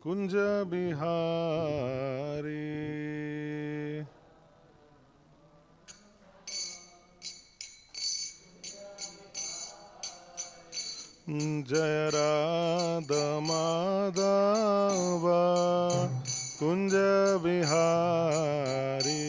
Kunja Bihari. Jaya Radha Madhava Kunja Bihari.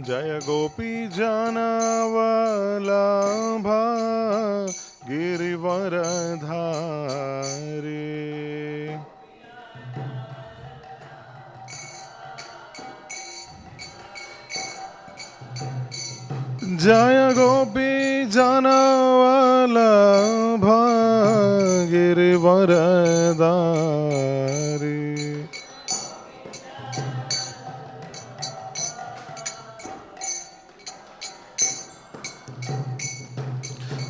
Jaya Gopi Jana Vallabha Girivaradhari. Jaya Gopi Jana Vallabha Girivaradhari.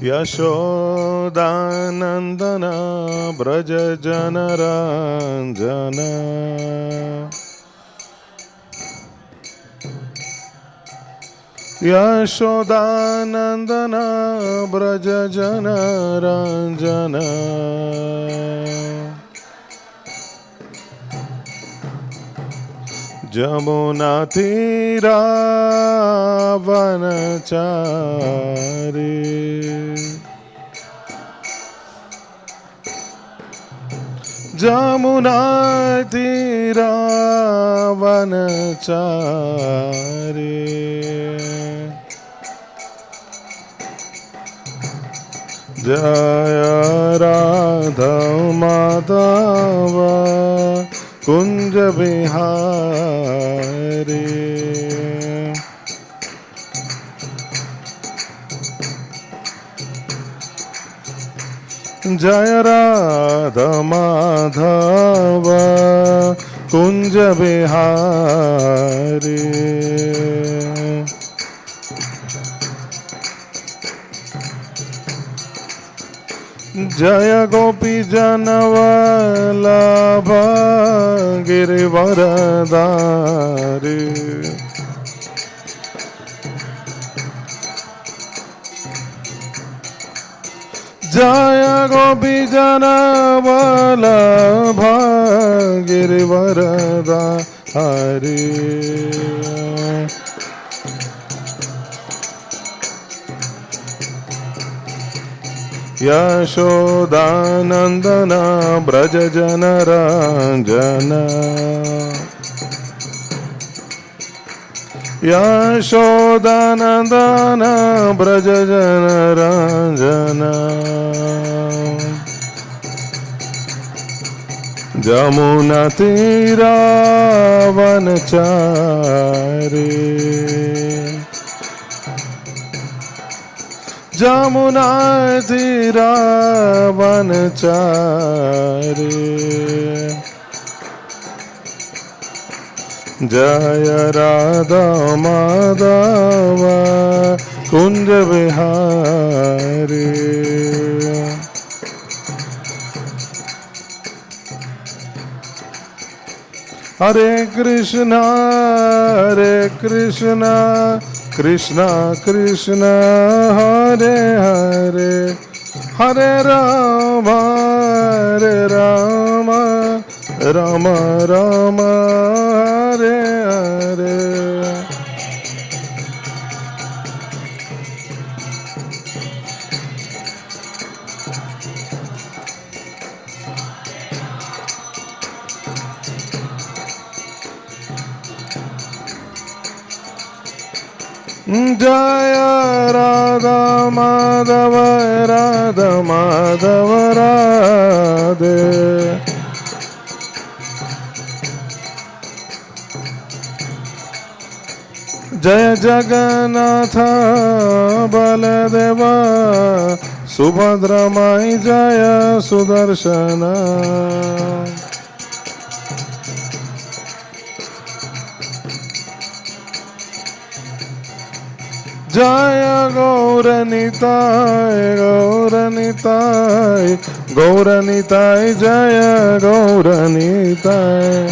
Yashodanandana Braja Janaranjana. Yashodanandana Braja Janaranjana. Jamuna Tira Vanachari. Jamuna Tira Vanachari. Jaya Radha Madhava Kunja Bihari. Jaya Radha Madhava Kunja Bihari. Jaya Gopi Jana Vallabha Girivaradhari. Jaya Gopi Jana Vallabha Girivaradhari. Yashodanandana Braja Janaranjana. Yashodanandana Braja Janaranjana. Jamuna Tira Vanachari. Jamuna Tira Vanachari. Jaya Radha Madhava Kunja Bihari. Hare Krishna, Hare Krishna, Krishna Krishna, Hare Hare, Hare Rama, Hare Rama, Rama Rama, Hare Hare. Jaya Radha Madhava Radha Madhava Radhe. Jaya Jagannatha Baladeva Subhadra Mai Jaya Sudarshana. Jaya Gauranitai, Gauranitai, Gauranitai, Jaya Gauranitai.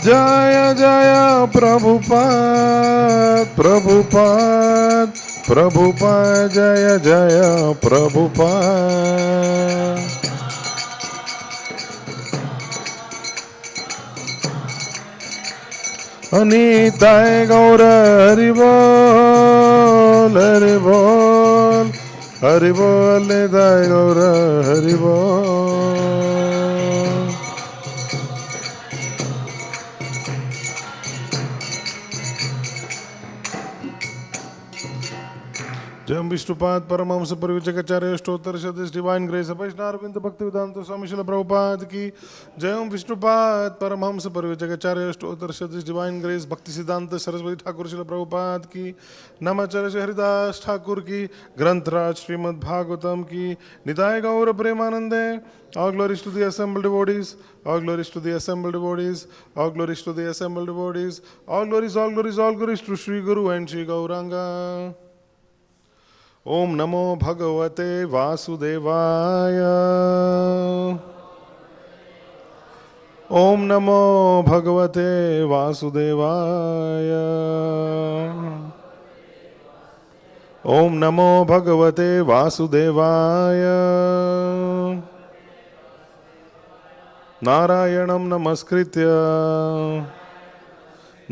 जय जय प्रभुपाद प्रभुपाद प्रभुपाद जय जय प्रभुपाद निताय गौर हरि बोल हरि बोल हरि बोल निताय गौर हरि बोल जयम विष्णुपाद परमहंस परिव्राजकाचार्य स्त्रोत्र सदस्य डिवाइन ग्रेस वैष्णव भक्ति वेदांत स्वामी श्रील प्रभुपाद की जयम विष्णुपाद परमहंस परिव्राजकाचार्य स्त्रोत्र सदस्य डिवाइन ग्रेस भक्ति सिद्धांत सरस्वती ठाकुर श्रील प्रभुपाद की नमाचार्य श्री हरिदास ठाकुर की ग्रंथराज श्रीमद्-भागवतम की निताय गौर प्रेमानंदे all glories to the assembled devotees all glories to the assembled devotees all glories to the assembled devotees all glories to Shri Guru and Shri Gauranga ओम नमो भगवते वासुदेवाय ओम नमो भगवते वासुदेवाय ओम नमो भगवते वासुदेवाय नारायणं नमस्कृत्य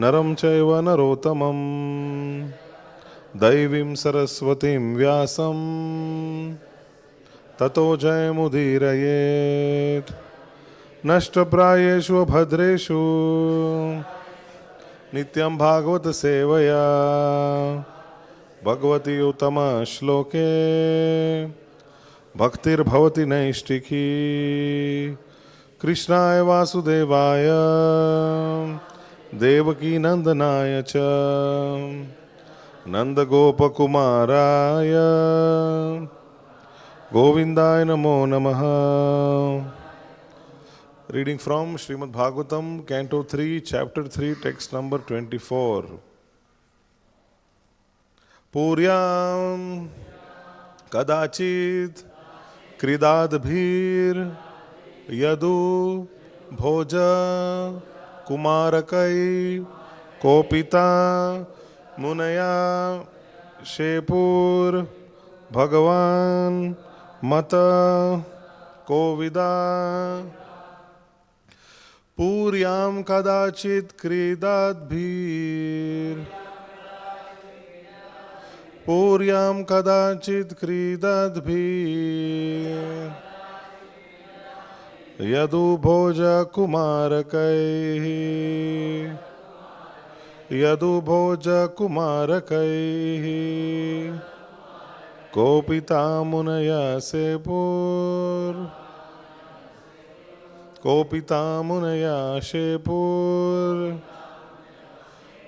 नरं चैव नरोत्तमम् दैवीं सरस्वतीं व्यासं ततो जयमुदीरयेत् नष्टप्रायेषु भद्रेषु नित्यं भागवत सेवया भगवती उत्तमश्लोके भक्तिर्भवति नैष्टिकी कृष्णाय वासुदेवाय देवकी नंदनाय च नंदगोपकुमाराय गोविंदाय नमो नमः Reading from Śrīmad-Bhāgavatam, Canto 3, Chapter 3, Text number 24. Puryam kadachit kridadbhir yadu bhoja kumarakai kopita munaya shepur bhagavan mata kovida Puryam kadachit kridadbhir Puryam kadachit kridadbhir Yadu bhoja kumarakai Yadu bhoja kumarakai Kopita munaya sepur Kopita munaya shepur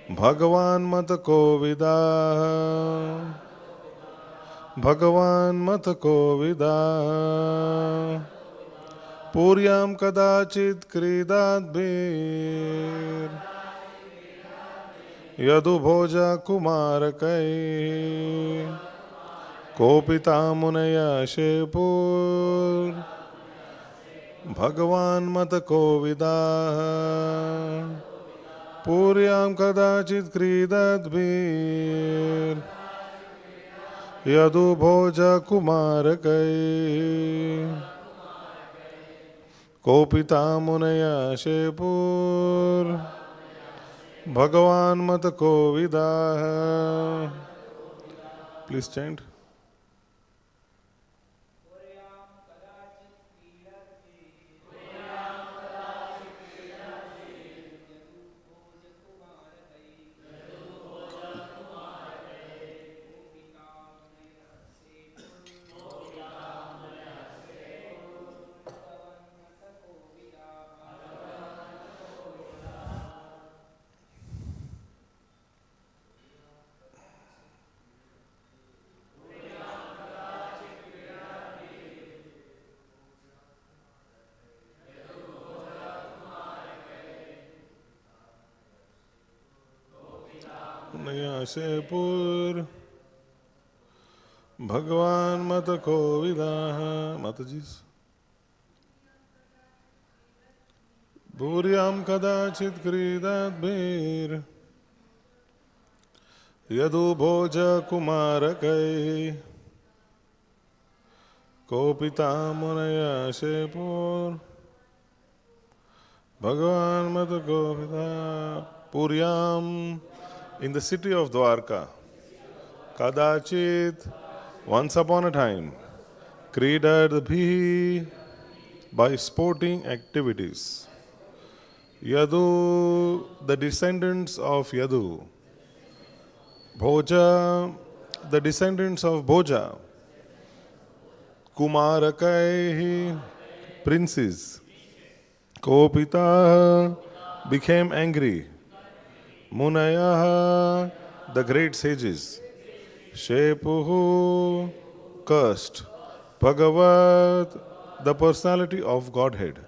Bhagavan mata kovida Bhagavan mata kovida Puryam kadachit kridadbhir Yadu bhoja kumarakai Kopita munaya shepur Bhagavan mata kovida Puryam kadachit kridadbhir Yadu bhoja kumarakai Kopita munaya shepur Bhagavan mata kovida Please chant. Sepur Bhagavan mata kovida Mataji's Puryam kadachit kridadbir Yadu bhoja kumarakai Kopita munaya shepur Bhagavan mata kopita Puryam, in the city of Dwarka, kadachit, once upon a time, kridadbhi, by sporting activities. Yadu, the descendants of Yadu. Bhoja, the descendants of Bhoja. Kumarakai, princes. Kopita, became angry. Munaya, the great sages. Shepuhu, cursed. Bhagavat, the personality of Godhead.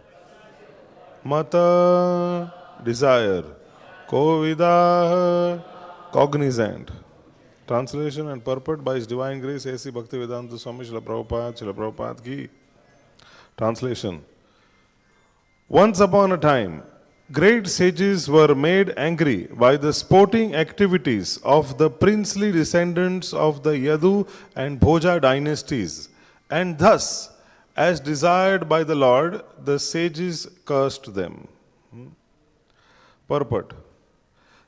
Mata, desire. Kovida, cognizant. Translation and purport by His Divine Grace A.C. Bhaktivedanta Swami Srila Prabhupada ki. Translation. Once upon a time, great sages were made angry by the sporting activities of the princely descendants of the Yadu and Bhoja dynasties, and thus, as desired by the Lord, the sages cursed them. Purport.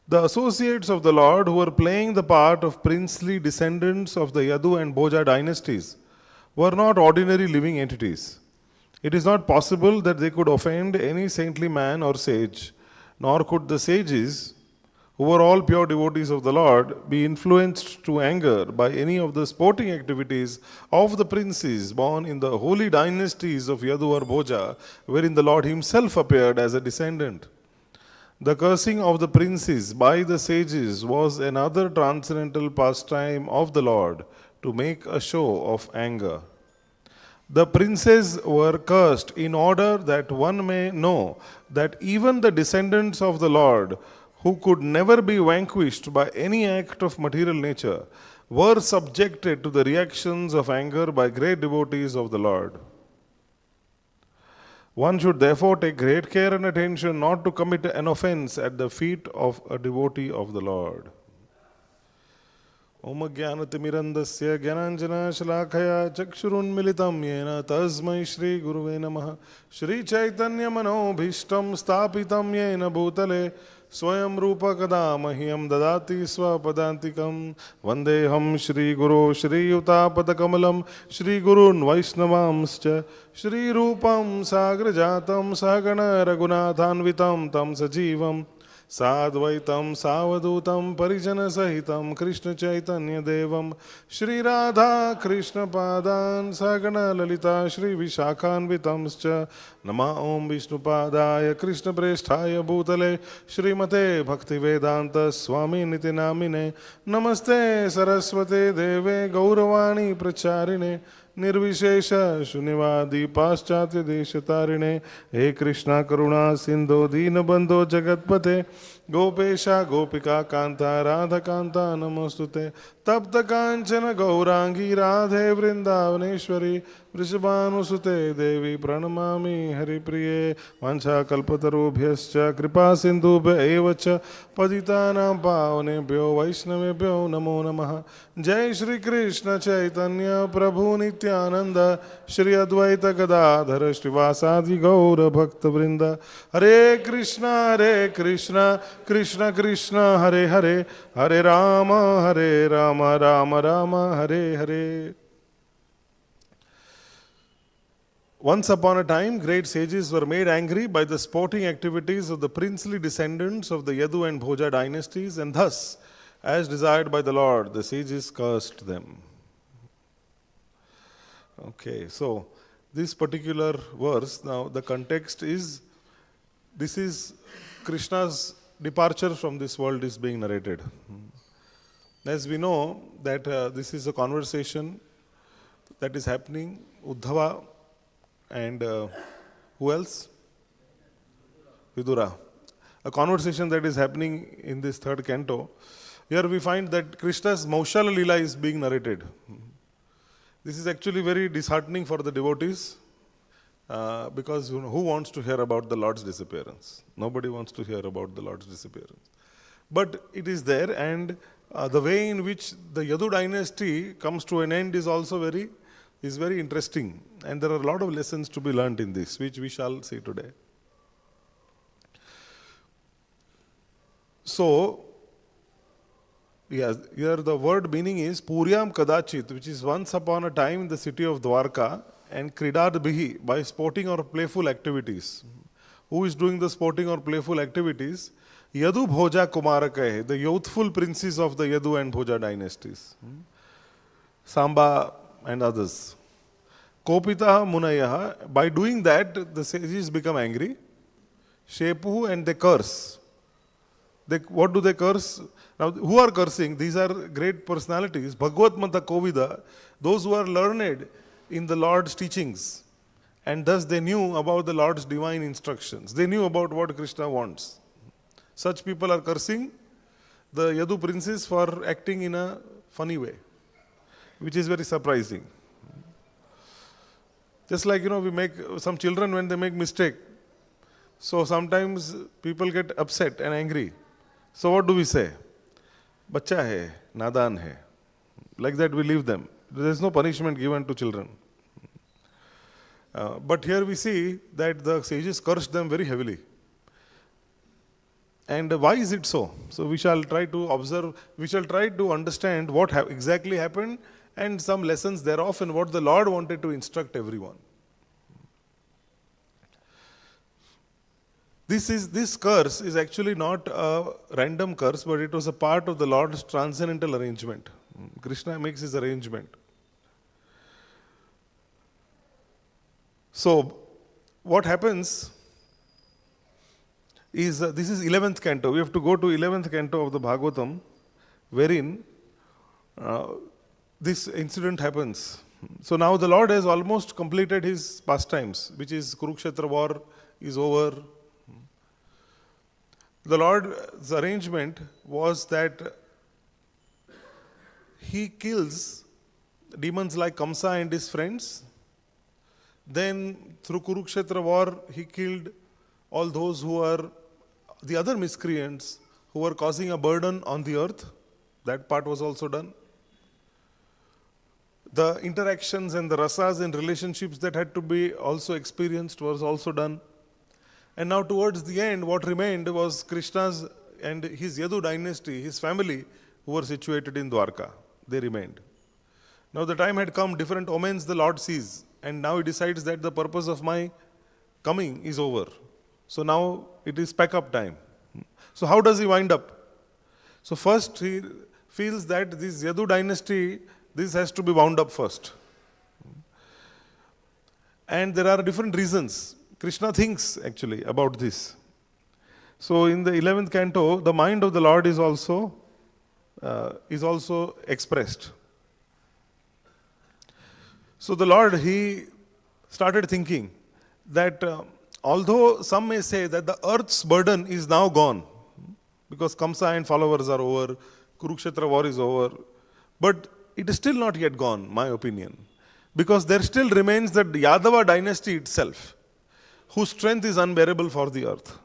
The associates of the Lord who were playing the part of princely descendants of the Yadu and Bhoja dynasties were not ordinary living entities. It is not possible that they could offend any saintly man or sage, nor could the sages, who were all pure devotees of the Lord, be influenced to anger by any of the sporting activities of the princes born in the holy dynasties of Yadu or Bhoja, wherein the Lord himself appeared as a descendant. The cursing of the princes by the sages was another transcendental pastime of the Lord to make a show of anger. The princes were cursed in order that one may know that even the descendants of the Lord, who could never be vanquished by any act of material nature, were subjected to the reactions of anger by great devotees of the Lord. One should therefore take great care and attention not to commit an offense at the feet of a devotee of the Lord. Om Jnanatimirandasya Jnananjana Shalakaya Chakshurunmilitam Yena Tasmai Shri Guruve Namaha Shri Chaitanya Manobhishtam Stapitam Yena Bhutale Swayam Rupa Kada Mahyam Dadati Swapadantikam Vandeham Shri Guru Shri Yuta Padakamalam Shri Gurun Vaishnavamscha Shri Rupam Sagrajatam Sagana Raghunathanvitam Tam Sajivam Sadvaitam Savadutam Parijana Sahitam Krishna Chaitanya Devam Shri Radha Krishna Padan Sagana Lalita Shri Vishakhanvitamscha Nama Om Vishnu Padaya Krishna Presthaya Bhutale Śrīmate Bhaktivedanta Swami Niti Namine Namaste Saraswate Deve Gauravani Pracharine Nirvishesha Shunivadi Paschatya Deshatarine He Krishna Karuna Sindho Deenabandho Jagatpate Gopesha Gopika Kanta Radha Kanta Namostute Tapta Kanchana Gaurangi Radhe Vrindavaneshwari Vrishabhanusute Devi Pranamami Haripriye Vancha Kalpatarubhyascha Kripa Sindhubhya Evacha Patitanam Pavanebhyo Vaishnavebhyo Namo Namaha Jai Shri Krishna Chaitanya Prabhu Nityananda Shri Advaita Gadadhara Srivasadi Gaura Bhakta Vrinda Hare Krishna Krishna Krishna Hare Hare Hare Rama Rama Rama Hare Hare. Once upon a time, great sages were made angry by the sporting activities of the princely descendants of the Yadu and Bhoja dynasties, and thus, as desired by the Lord, the sages cursed them. Okay, so this particular verse, now the context is, this is Krishna's departure from this world is being narrated. As we know that this is a conversation that is happening, Uddhava and who else? Vidura. A conversation that is happening in this third canto. Here we find that Krishna's Maushala Leela is being narrated. This is actually very disheartening for the devotees. because who wants to hear about the Lord's disappearance? Nobody wants to hear about the Lord's disappearance. But it is there, and the way in which the Yadu dynasty comes to an end is also very interesting. And there are a lot of lessons to be learned in this, which we shall see today. So, yes, here the word meaning is Puryam Kadachit, which is once upon a time in the city of Dwarka, and Kridad Bihi, by sporting or playful activities. Who is doing the sporting or playful activities? Yadu Bhoja Kumaraka, the youthful princes of the Yadu and Bhoja dynasties. Samba and others. Kopitaha Munayaha, by doing that, the sages become angry. Shepuhu, and they curse. What do they curse? Now, who are cursing? These are great personalities. Bhagavat Mata Kovida, those who are learned in the Lord's teachings. And thus they knew about the Lord's divine instructions. They knew about what Krishna wants. Such people are cursing the Yadu princes for acting in a funny way, which is very surprising. Just like, we make some children when they make mistake. So sometimes people get upset and angry. So what do we say? Bacha hai, nadan hai. Like that we leave them. There is no punishment given to children. But here we see that the sages cursed them very heavily. And why is it so? So we shall try to observe, we shall try to understand what exactly happened and some lessons thereof and what the Lord wanted to instruct everyone. This curse is actually not a random curse, but it was a part of the Lord's transcendental arrangement. Krishna makes his arrangement. So, what happens is, this is 11th canto. We have to go to 11th canto of the Bhagavatam, wherein this incident happens. So now the Lord has almost completed his pastimes, which is Kurukshetra war is over. The Lord's arrangement was that he kills demons like Kamsa and his friends. Then through Kurukshetra war, he killed all those who are the other miscreants who were causing a burden on the earth. That part was also done. The interactions and the rasas and relationships that had to be also experienced was also done. And now towards the end, what remained was Krishna's and his Yadu dynasty, his family, who were situated in Dwarka. They remained. Now the time had come, different omens the Lord sees. And now he decides that the purpose of my coming is over. So now it is pack up time. So how does he wind up? So first he feels that this Yadu dynasty, this has to be wound up first. And there are different reasons. Krishna thinks actually about this. So in the 11th canto, the mind of the Lord is also expressed. So the Lord, he started thinking that although some may say that the earth's burden is now gone, because Kamsa and followers are over, Kurukshetra war is over, but it is still not yet gone, my opinion. Because there still remains that Yadava dynasty itself, whose strength is unbearable for the earth.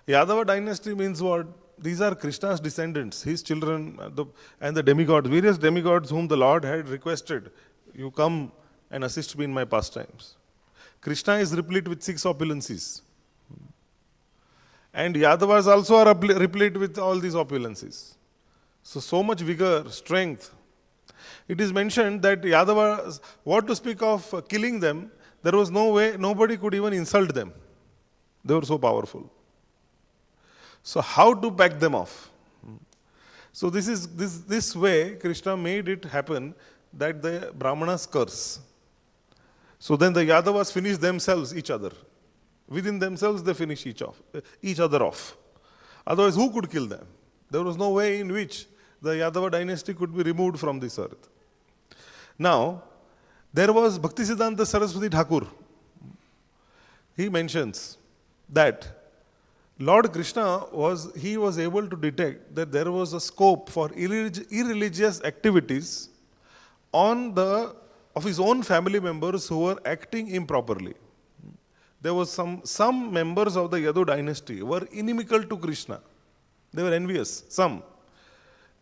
Yadava dynasty means what? These are Krishna's descendants, his children, and the demigods, various demigods whom the Lord had requested, you come and assist me in my pastimes. Krishna is replete with 6 opulences. And Yadavas also are replete with all these opulences. So much vigor, strength. It is mentioned that Yadavas, what to speak of killing them, there was no way, nobody could even insult them. They were so powerful. So how to back them off? So this way, Krishna made it happen that the Brahmanas curse. So then the Yadavas finish themselves, each other. Within themselves, they finish each other off. Otherwise, who could kill them? There was no way in which the Yadava dynasty could be removed from this earth. Now, there was Bhaktisiddhanta Saraswati Thakur. He mentions that Lord Krishna was able to detect that there was a scope for irreligious activities on the of his own family members who were acting improperly. There was some members of the Yadu dynasty were inimical to Krishna. They were envious, some.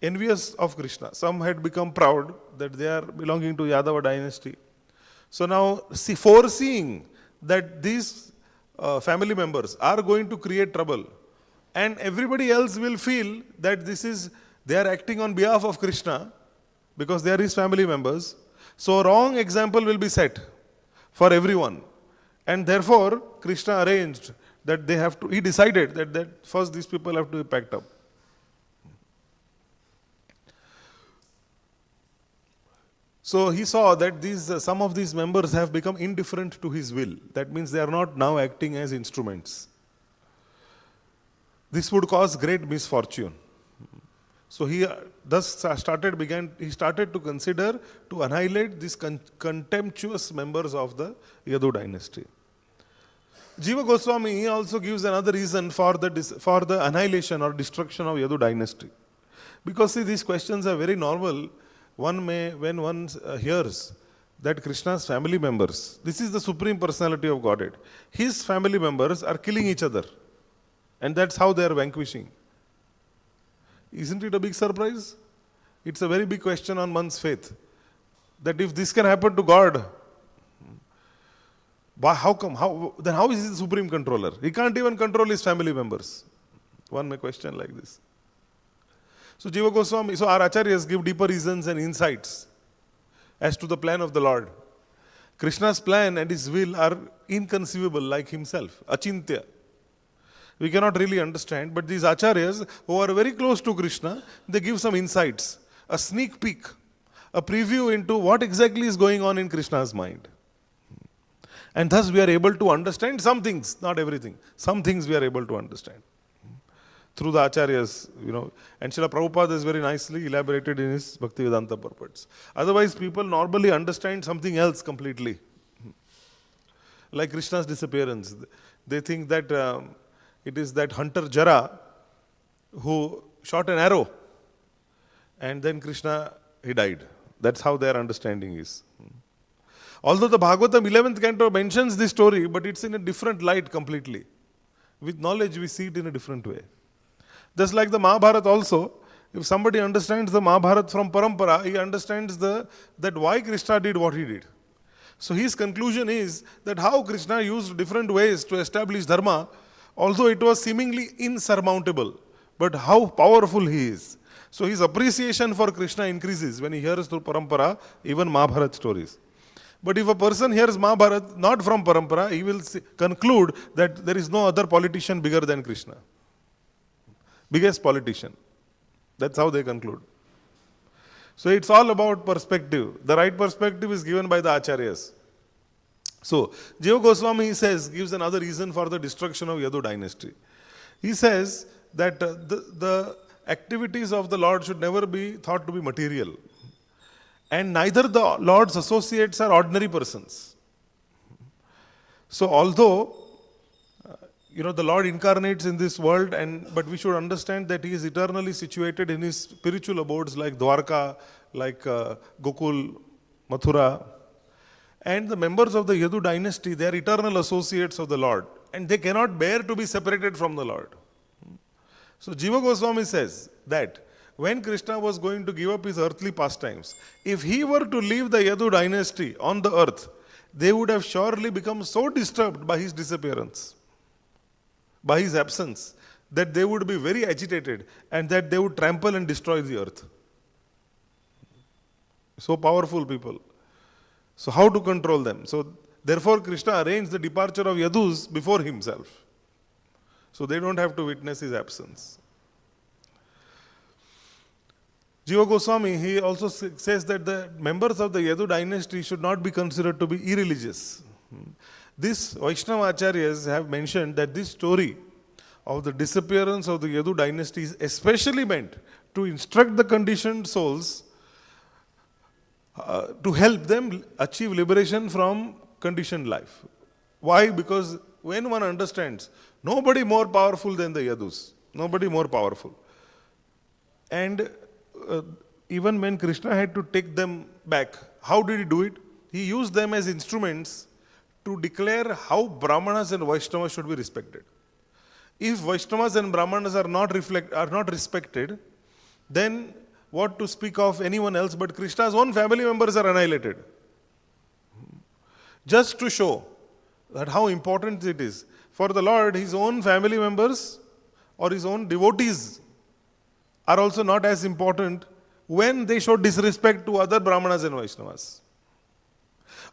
Envious of Krishna. Some had become proud that they are belonging to Yadava dynasty. So now, foreseeing that these family members are going to create trouble, and everybody else will feel that they are acting on behalf of Krishna because they are his family members. So a wrong example will be set for everyone. And therefore, Krishna arranged that he decided that first these people have to be packed up. So he saw that some of these members have become indifferent to his will. That means they are not now acting as instruments. This would cause great misfortune. So he started to consider to annihilate these contemptuous members of the Yadu dynasty. Jiva Goswami also gives another reason for the annihilation or destruction of Yadu dynasty. Because see, these questions are very normal. When one hears that Krishna's family members, this is the Supreme Personality of Godhead, his family members are killing each other. And that's how they are vanquishing. Isn't it a big surprise? It's a very big question on one's faith. That if this can happen to God, then how is he the supreme controller? He can't even control his family members. One may question like this. So Jiva Goswami, so our acharyas give deeper reasons and insights as to the plan of the Lord. Krishna's plan and his will are inconceivable like himself, achintya. We cannot really understand, but these acharyas who are very close to Krishna, they give some insights, a sneak peek, a preview into what exactly is going on in Krishna's mind. And thus we are able to understand some things, not everything. Some things we are able to understand through the acharyas, and Srila Prabhupada is very nicely elaborated in his Bhaktivedanta purports. Otherwise, people normally understand something else completely. Like Krishna's disappearance. They think that it is that hunter Jara who shot an arrow and then Krishna, he died. That's how their understanding is. Although the Bhagavatam 11th canto mentions this story, but it's in a different light completely. With knowledge, we see it in a different way. Just like the Mahabharata also, if somebody understands the Mahabharata from Parampara, he understands that why Krishna did what he did. So his conclusion is that how Krishna used different ways to establish dharma, although it was seemingly insurmountable, but how powerful he is. So his appreciation for Krishna increases when he hears through Parampara, even Mahabharata stories. But if a person hears Mahabharata not from Parampara, he will conclude that there is no other politician bigger than Krishna. Biggest politician. That's how they conclude. So it's all about perspective. The right perspective is given by the acharyas. So Jiva Goswami gives another reason for the destruction of Yadu dynasty. He says that the activities of the Lord should never be thought to be material. And neither the Lord's associates are ordinary persons. So although the Lord incarnates in this world, but we should understand that he is eternally situated in his spiritual abodes like Dwarka, like Gokul, Mathura. And the members of the Yadu dynasty, they are eternal associates of the Lord. And they cannot bear to be separated from the Lord. So Jiva Goswami says that when Krishna was going to give up his earthly pastimes, if he were to leave the Yadu dynasty on the earth, they would have surely become so disturbed by his disappearance, by his absence, that they would be very agitated and that they would trample and destroy the earth. So powerful people. So how to control them? So therefore Krishna arranged the departure of Yadus before himself. So they don't have to witness his absence. Jiva Goswami, he also says that the members of the Yadu dynasty should not be considered to be irreligious. These Vaishnava acharyas have mentioned that this story of the disappearance of the Yadu dynasty is especially meant to instruct the conditioned souls to help them achieve liberation from conditioned life. Why? Because when one understands, nobody more powerful than the Yadus, nobody more powerful. And even when Krishna had to take them back, how did he do it? he used them as instruments to declare how Brahmanas and Vaishnavas should be respected. If Vaishnavas and Brahmanas are not respected, then what to speak of anyone else but Krishna's own family members are annihilated. Just to show that how important it is. For the Lord, his own family members or his own devotees are also not as important when they show disrespect to other Brahmanas and Vaishnavas.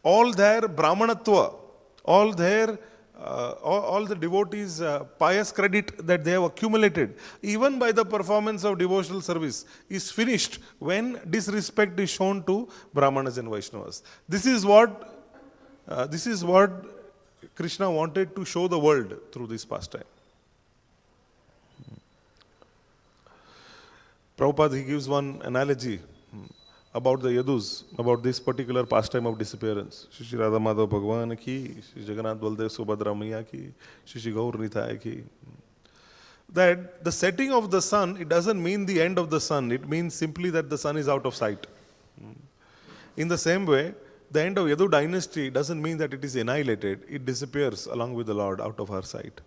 All their Brahmanatva, all the devotees' pious credit that they have accumulated, even by the performance of devotional service, is finished when disrespect is shown to Brahmanas and Vaishnavas. This is what Krishna wanted to show the world through this pastime. Prabhupada, he gives one analogy about the Yadus, about this particular pastime of disappearance. Shri Radha Madhava Bhagavan ki, Shri Jagannath Baldev Subhadra Maiya ki, Shri Gaur Nitai ki. That the setting of the sun, it doesn't mean the end of the sun. It means simply that the sun is out of sight. In the same way, the end of Yadu dynasty doesn't mean that it is annihilated. It disappears along with the Lord out of our sight.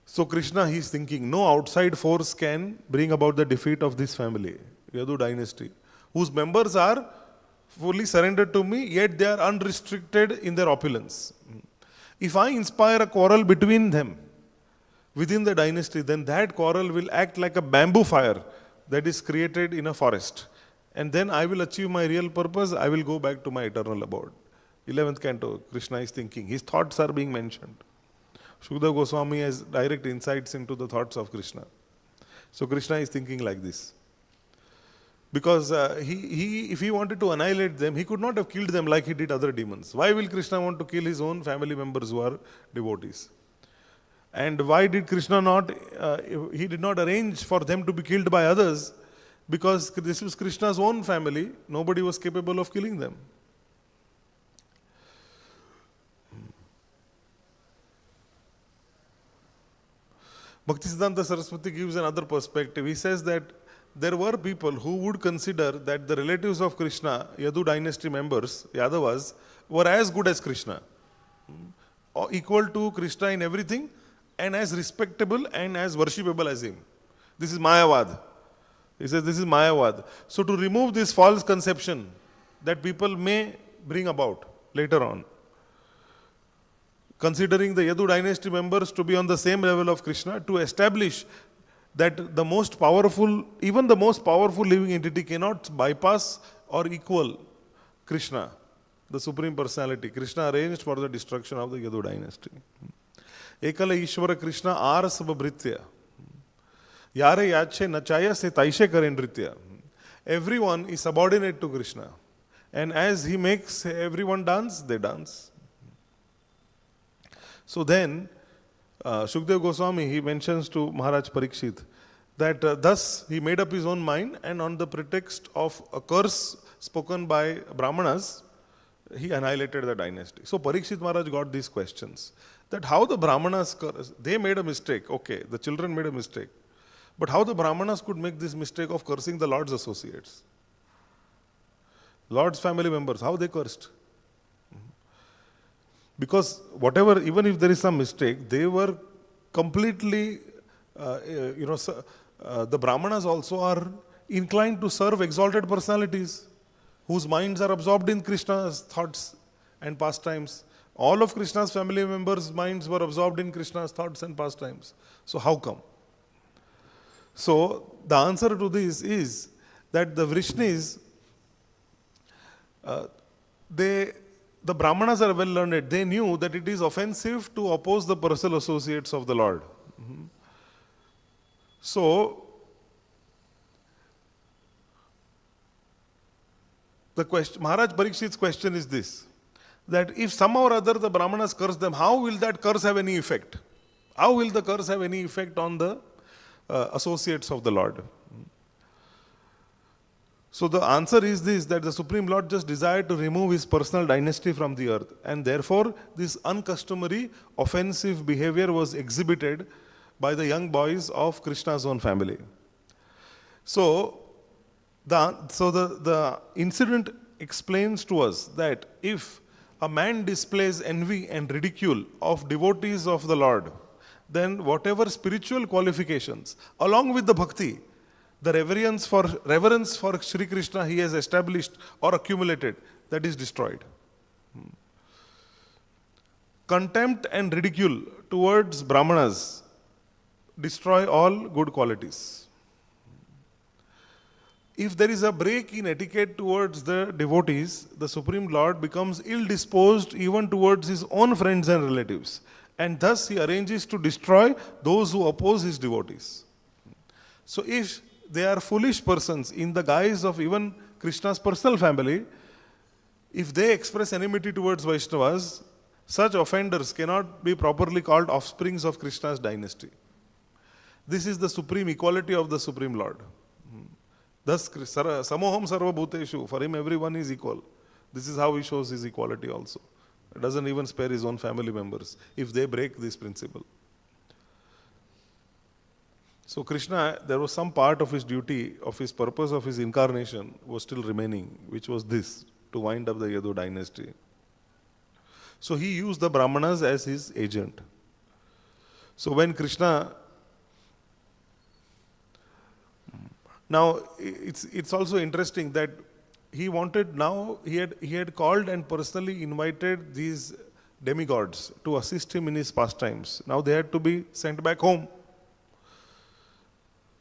So Krishna, he is thinking, no outside force can bring about the defeat of this family, Yadu dynasty, whose members are fully surrendered to me, yet they are unrestricted in their opulence. If I inspire a quarrel between them within the dynasty, then that quarrel will act like a bamboo fire that is created in a forest. And then I will achieve my real purpose, I will go back to my eternal abode. 11th canto, Krishna is thinking, his thoughts are being mentioned. Sukadeva Goswami has direct insights into the thoughts of Krishna. So Krishna is thinking like this. Because if he wanted to annihilate them, he could not have killed them like he did other demons. Why will Krishna want to kill his own family members who are devotees? And why did Krishna not, he did not arrange for them to be killed by others? Because this was Krishna's own family, nobody was capable of killing them. Bhaktisiddhanta Saraswati gives another perspective. He says that there were people who would consider that the relatives of Krishna, Yadu dynasty members, Yadavas, were as good as Krishna, equal to Krishna in everything, and as respectable and as worshipable as him. This is Mayavad. He says this is Mayavad. So to remove this false conception that people may bring about later on, considering the Yadu dynasty members to be on the same level of Krishna, to establish that the most powerful, even the most powerful living entity cannot bypass or equal Krishna, the Supreme Personality. Krishna arranged for the destruction of the Yadu dynasty. Ekala Ishvara Krishna ar sababhritya. Yare yache nachaya se taishe kare nritya. Everyone is subordinate to Krishna. And as he makes everyone dance, they dance. So then, Sukadeva Goswami, he mentions to Maharaja Pariksit that thus he made up his own mind, and on the pretext of a curse spoken by Brahmanas, he annihilated the dynasty. So Pariksit Maharaj got these questions, that how the Brahmanas, they made a mistake, okay, the children made a mistake, but how the Brahmanas could make this mistake of cursing the Lord's associates? Lord's family members, how they cursed? Because whatever, even if there is some mistake, they were completely, the Brahmanas also are inclined to serve exalted personalities whose minds are absorbed in Krishna's thoughts and pastimes. All of Krishna's family members' minds were absorbed in Krishna's thoughts and pastimes. So how come? So the answer to this is that the Vrishnis, the Brahmanas are well learned. They knew that it is offensive to oppose the personal associates of the Lord. So, the question, Maharaj Pariksit's question is this, that if somehow or other the Brahmanas curse them, how will that curse have any effect? How will the curse have any effect on the associates of the Lord? So the answer is this, that the Supreme Lord just desired to remove his personal dynasty from the earth, and therefore this uncustomary offensive behavior was exhibited by the young boys of Krishna's own family. So the incident explains to us that if a man displays envy and ridicule of devotees of the Lord, then whatever spiritual qualifications, along with the bhakti, the reverence for Sri Krishna he has established or accumulated, that is destroyed. Contempt and ridicule towards Brahmanas destroy all good qualities. If there is a break in etiquette towards the devotees, the Supreme Lord becomes ill-disposed even towards his own friends and relatives. And thus he arranges to destroy those who oppose his devotees. So if they are foolish persons in the guise of even Krishna's personal family, if they express enmity towards Vaishnavas, such offenders cannot be properly called offsprings of Krishna's dynasty. This is the supreme equality of the Supreme Lord. Thus, Samoham Sarva Bhuteshu, for him everyone is equal. This is how he shows his equality also. He doesn't even spare his own family members if they break this principle. So Krishna, there was some part of his duty, of his purpose of his incarnation was still remaining, which was this, to wind up the Yadu dynasty. So he used the Brahmanas as his agent. So when Krishna, now it's also interesting that he wanted, now he had called and personally invited these demigods to assist him in his pastimes. Now they had to be sent back home.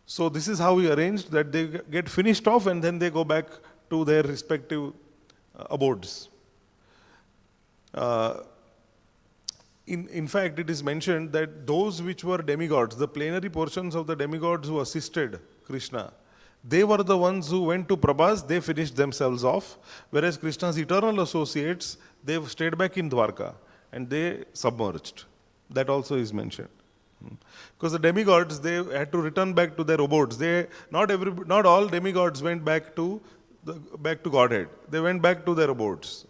So this is how he arranged that they get finished off and then they go back to their respective abodes. In fact, it is mentioned that those which were demigods, the plenary portions of the demigods who assisted Krishna, they were the ones who went to Prabhas, they finished themselves off, whereas Krishna's eternal associates, they stayed back in Dwarka and they submerged. That also is mentioned. Because the demigods, they had to return back to their abodes. Not all demigods went back to Godhead. They went back to their abodes.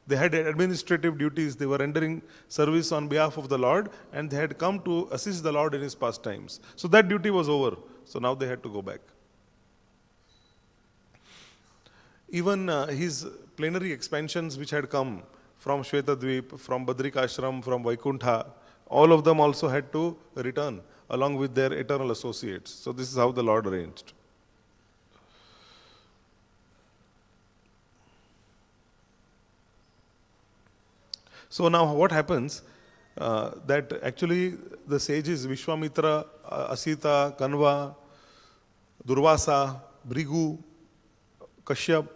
They had administrative duties. They were rendering service on behalf of the Lord, and they had come to assist the Lord in his pastimes. So that duty was over. So now they had to go back. Even his plenary expansions which had come from Shvetadvip, from Badrikashram, from Vaikuntha, all of them also had to return along with their eternal associates. So this is how the Lord arranged. So now what happens, that actually the sages Vishwamitra, Asita, Kanva, Durvasa, Bhrigu, Kashyap,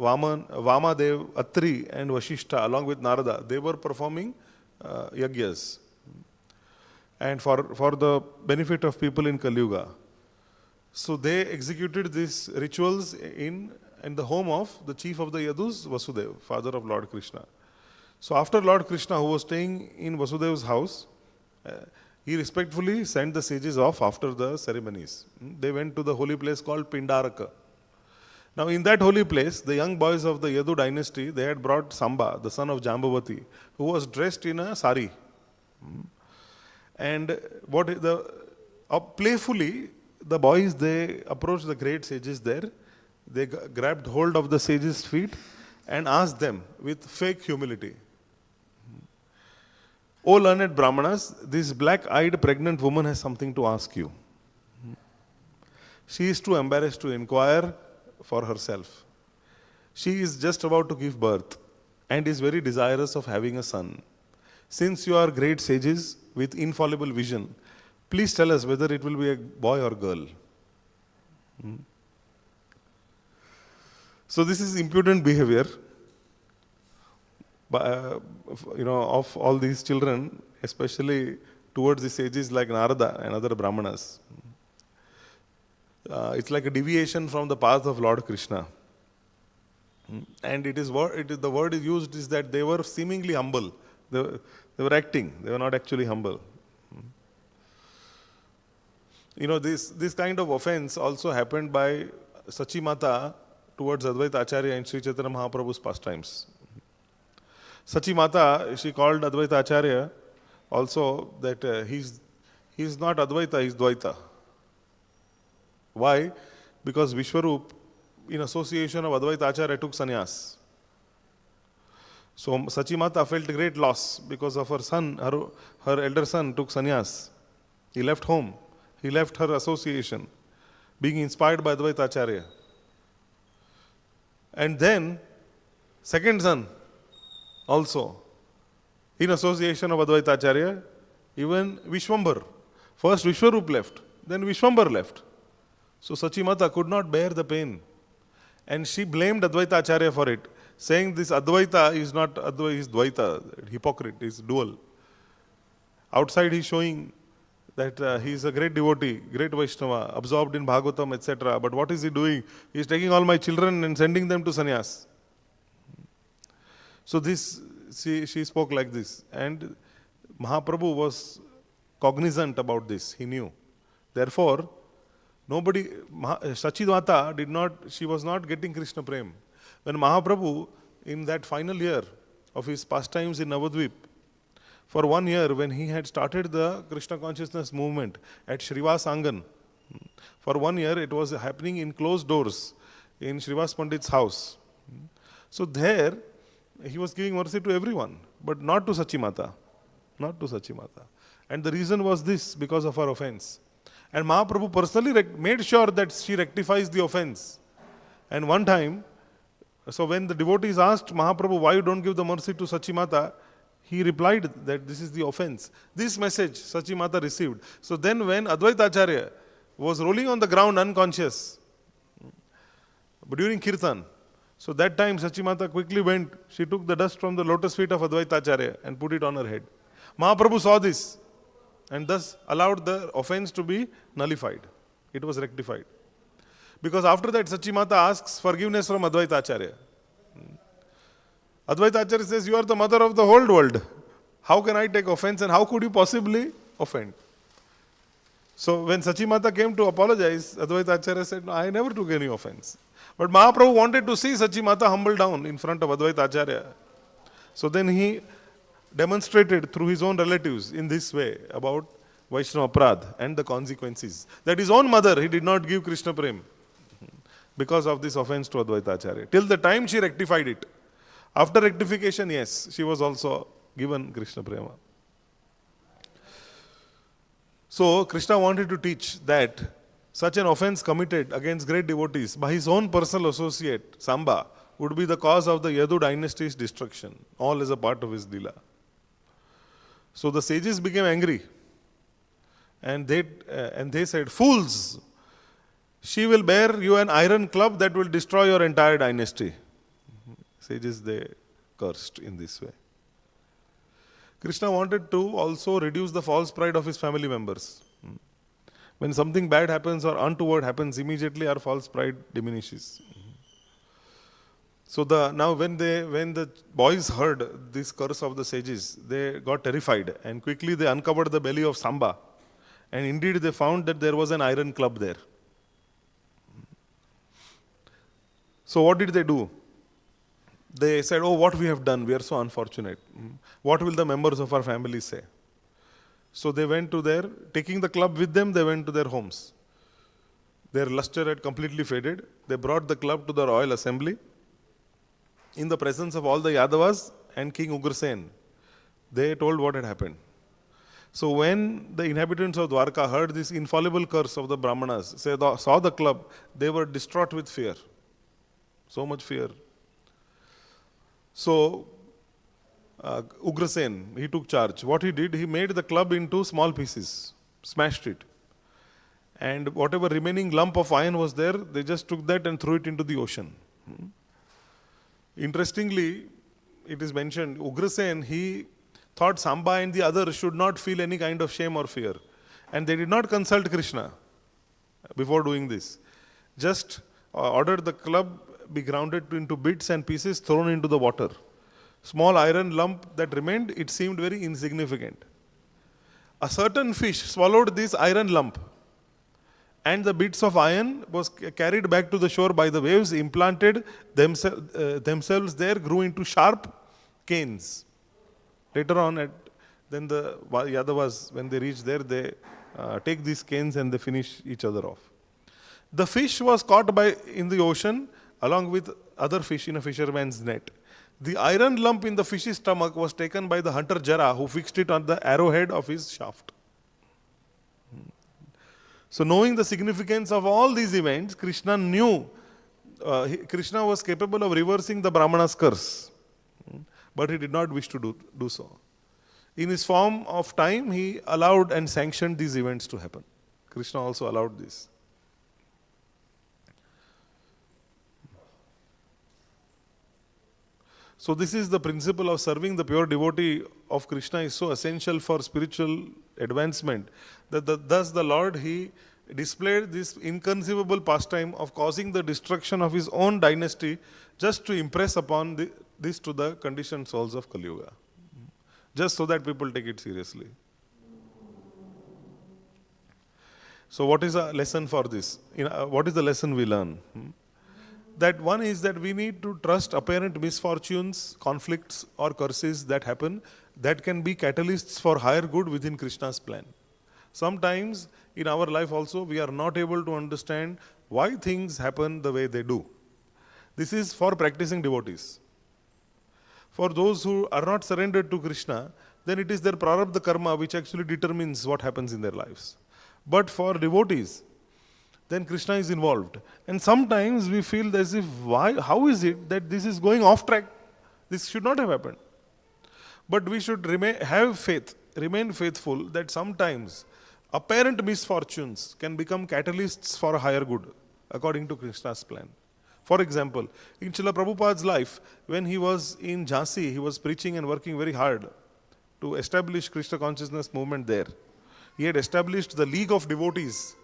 Vamadev, Atri and Vashishta along with Narada, they were performing yagyas. And for the benefit of people in Kali Yuga. So they executed these rituals in the home of the chief of the Yadus, Vasudeva, father of Lord Krishna. So after Lord Krishna, who was staying in Vasudeva's house, he respectfully sent the sages off after the ceremonies. They went to the holy place called Pindaraka. Now in that holy place, the young boys of the Yadu dynasty, they had brought Samba, the son of Jambavati, who was dressed in a sari. And playfully, the boys, they approached the great sages there. They grabbed hold of the sages' feet and asked them with fake humility, "O learned Brahmanas, this black-eyed pregnant woman has something to ask you. She is too embarrassed to inquire for herself. She is just about to give birth and is very desirous of having a son. Since you are great sages with infallible vision, please tell us whether it will be a boy or girl." So this is impudent behavior, of all these children, especially towards the sages like Narada and other Brahmanas. It's like a deviation from the path of Lord Krishna. And the word is used is that they were seemingly humble. They were acting. They were not actually humble. This kind of offense also happened by Sachimata towards Advaita Acharya in Sri Chaitanya Mahaprabhu's pastimes. Sachimata, she called Advaita Acharya also that he's not Advaita, he's Dvaita. Why? Because Vishwarup, in association of Advaita Acharya, took sannyas. So Sachimata felt great loss because of her son, her elder son took sannyas. He left home. He left her association, being inspired by Advaita Acharya. And then, second son, also, in association of Advaita Acharya, even Vishwambar. First Vishwarup left, then Vishwambar left. So Sachimata could not bear the pain. And she blamed Advaita Acharya for it, saying this Advaita is not Advaita, is Dvaita, hypocrite, is dual. Outside he is showing that he is a great devotee, great Vaishnava, absorbed in Bhagavatam, etc. But what is he doing? He is taking all my children and sending them to sannyas. So this, she spoke like this. And Mahaprabhu was cognizant about this, he knew. Therefore, Sachimata did not, she was not getting Krishna Prem. When Mahaprabhu, in that final year of his pastimes in Navadvip, for 1 year when he had started the Krishna consciousness movement at Srivas Angan, for 1 year it was happening in closed doors in Srivas Pandit's house. So there, he was giving mercy to everyone, but not to Sachimata. Not to Sachimata. And the reason was this, because of her offense. And Mahaprabhu personally made sure that she rectifies the offense. And one time, so when the devotees asked Mahaprabhu, why you don't give the mercy to Sachimata, he replied that this is the offense. This message Sachimata received. So then when Advaita Acharya was rolling on the ground unconscious, but during Kirtan, so that time Sachimata quickly went, she took the dust from the lotus feet of Advaita Acharya and put it on her head. Mahaprabhu saw this and thus allowed the offense to be nullified. It was rectified. Because after that Sachimata asks forgiveness from Advaita Acharya. Advaita Acharya says, you are the mother of the whole world. How can I take offense and how could you possibly offend? So when Sachimata came to apologize, Advaita Acharya said, no, I never took any offense. But Mahaprabhu wanted to see Sachimata humble down in front of Advaita Acharya. So then he demonstrated through his own relatives in this way about Vaishnava Prad and the consequences. That his own mother, he did not give Krishna Prem because of this offense to Advaita Acharya. Till the time she rectified it. After rectification, yes, she was also given Krishna Prema. So Krishna wanted to teach that such an offense committed against great devotees by his own personal associate, Samba, would be the cause of the Yadu dynasty's destruction. All as a part of his Leela. So the sages became angry and they said, fools, she will bear you an iron club that will destroy your entire dynasty. Sages, they cursed in this way. Krishna wanted to also reduce the false pride of his family members. When something bad happens or untoward happens, immediately our false pride diminishes. So now when the boys heard this curse of the sages, they got terrified and quickly they uncovered the belly of Samba. And indeed they found that there was an iron club there. So what did they do? They said, oh, what we have done, we are so unfortunate. What will the members of our family say? So they went to taking the club with them, they went to their homes. Their luster had completely faded. They brought the club to the royal assembly in the presence of all the Yadavas and King Ugrasen. They told what had happened. So when the inhabitants of Dwarka heard this infallible curse of the Brahmanas, saw the club, they were distraught with fear. So much fear. So Ugrasen, he took charge. What he did, he made the club into small pieces, smashed it. And whatever remaining lump of iron was there, they just took that and threw it into the ocean. Interestingly, it is mentioned, Ugrasen, he thought Samba and the others should not feel any kind of shame or fear. And they did not consult Krishna before doing this. Just ordered the club be grounded into bits and pieces thrown into the water. Small iron lump that remained, it seemed very insignificant. A certain fish swallowed this iron lump and the bits of iron was carried back to the shore by the waves, implanted themselves there, grew into sharp canes. Later on, then the Yadavas, when they reach there, they take these canes and they finish each other off. The fish was caught in the ocean along with other fish in a fisherman's net. The iron lump in the fish's stomach was taken by the hunter Jara, who fixed it on the arrowhead of his shaft. So knowing the significance of all these events, Krishna knew, Krishna was capable of reversing the Brahmana's curse. But he did not wish to do so. In his form of time, he allowed and sanctioned these events to happen. Krishna also allowed this. So this is the principle of serving the pure devotee of Krishna is so essential for spiritual advancement that thus the Lord, he displayed this inconceivable pastime of causing the destruction of his own dynasty just to impress upon this to the conditioned souls of Kali Yuga. Just so that people take it seriously. So what is a lesson for this? What is the lesson we learn? That one is that we need to trust apparent misfortunes, conflicts or curses that happen that can be catalysts for higher good within Krishna's plan. Sometimes in our life also we are not able to understand why things happen the way they do. This is for practicing devotees. For those who are not surrendered to Krishna, then it is their prarabdha karma which actually determines what happens in their lives. But for devotees, then Krishna is involved. And sometimes we feel as if, how is it that this is going off track? This should not have happened. But we should have faith, remain faithful that sometimes apparent misfortunes can become catalysts for a higher good, according to Krishna's plan. For example, in Srila Prabhupada's life, when he was in Jhansi, he was preaching and working very hard to establish Krishna consciousness movement there. He had established the League of Devotees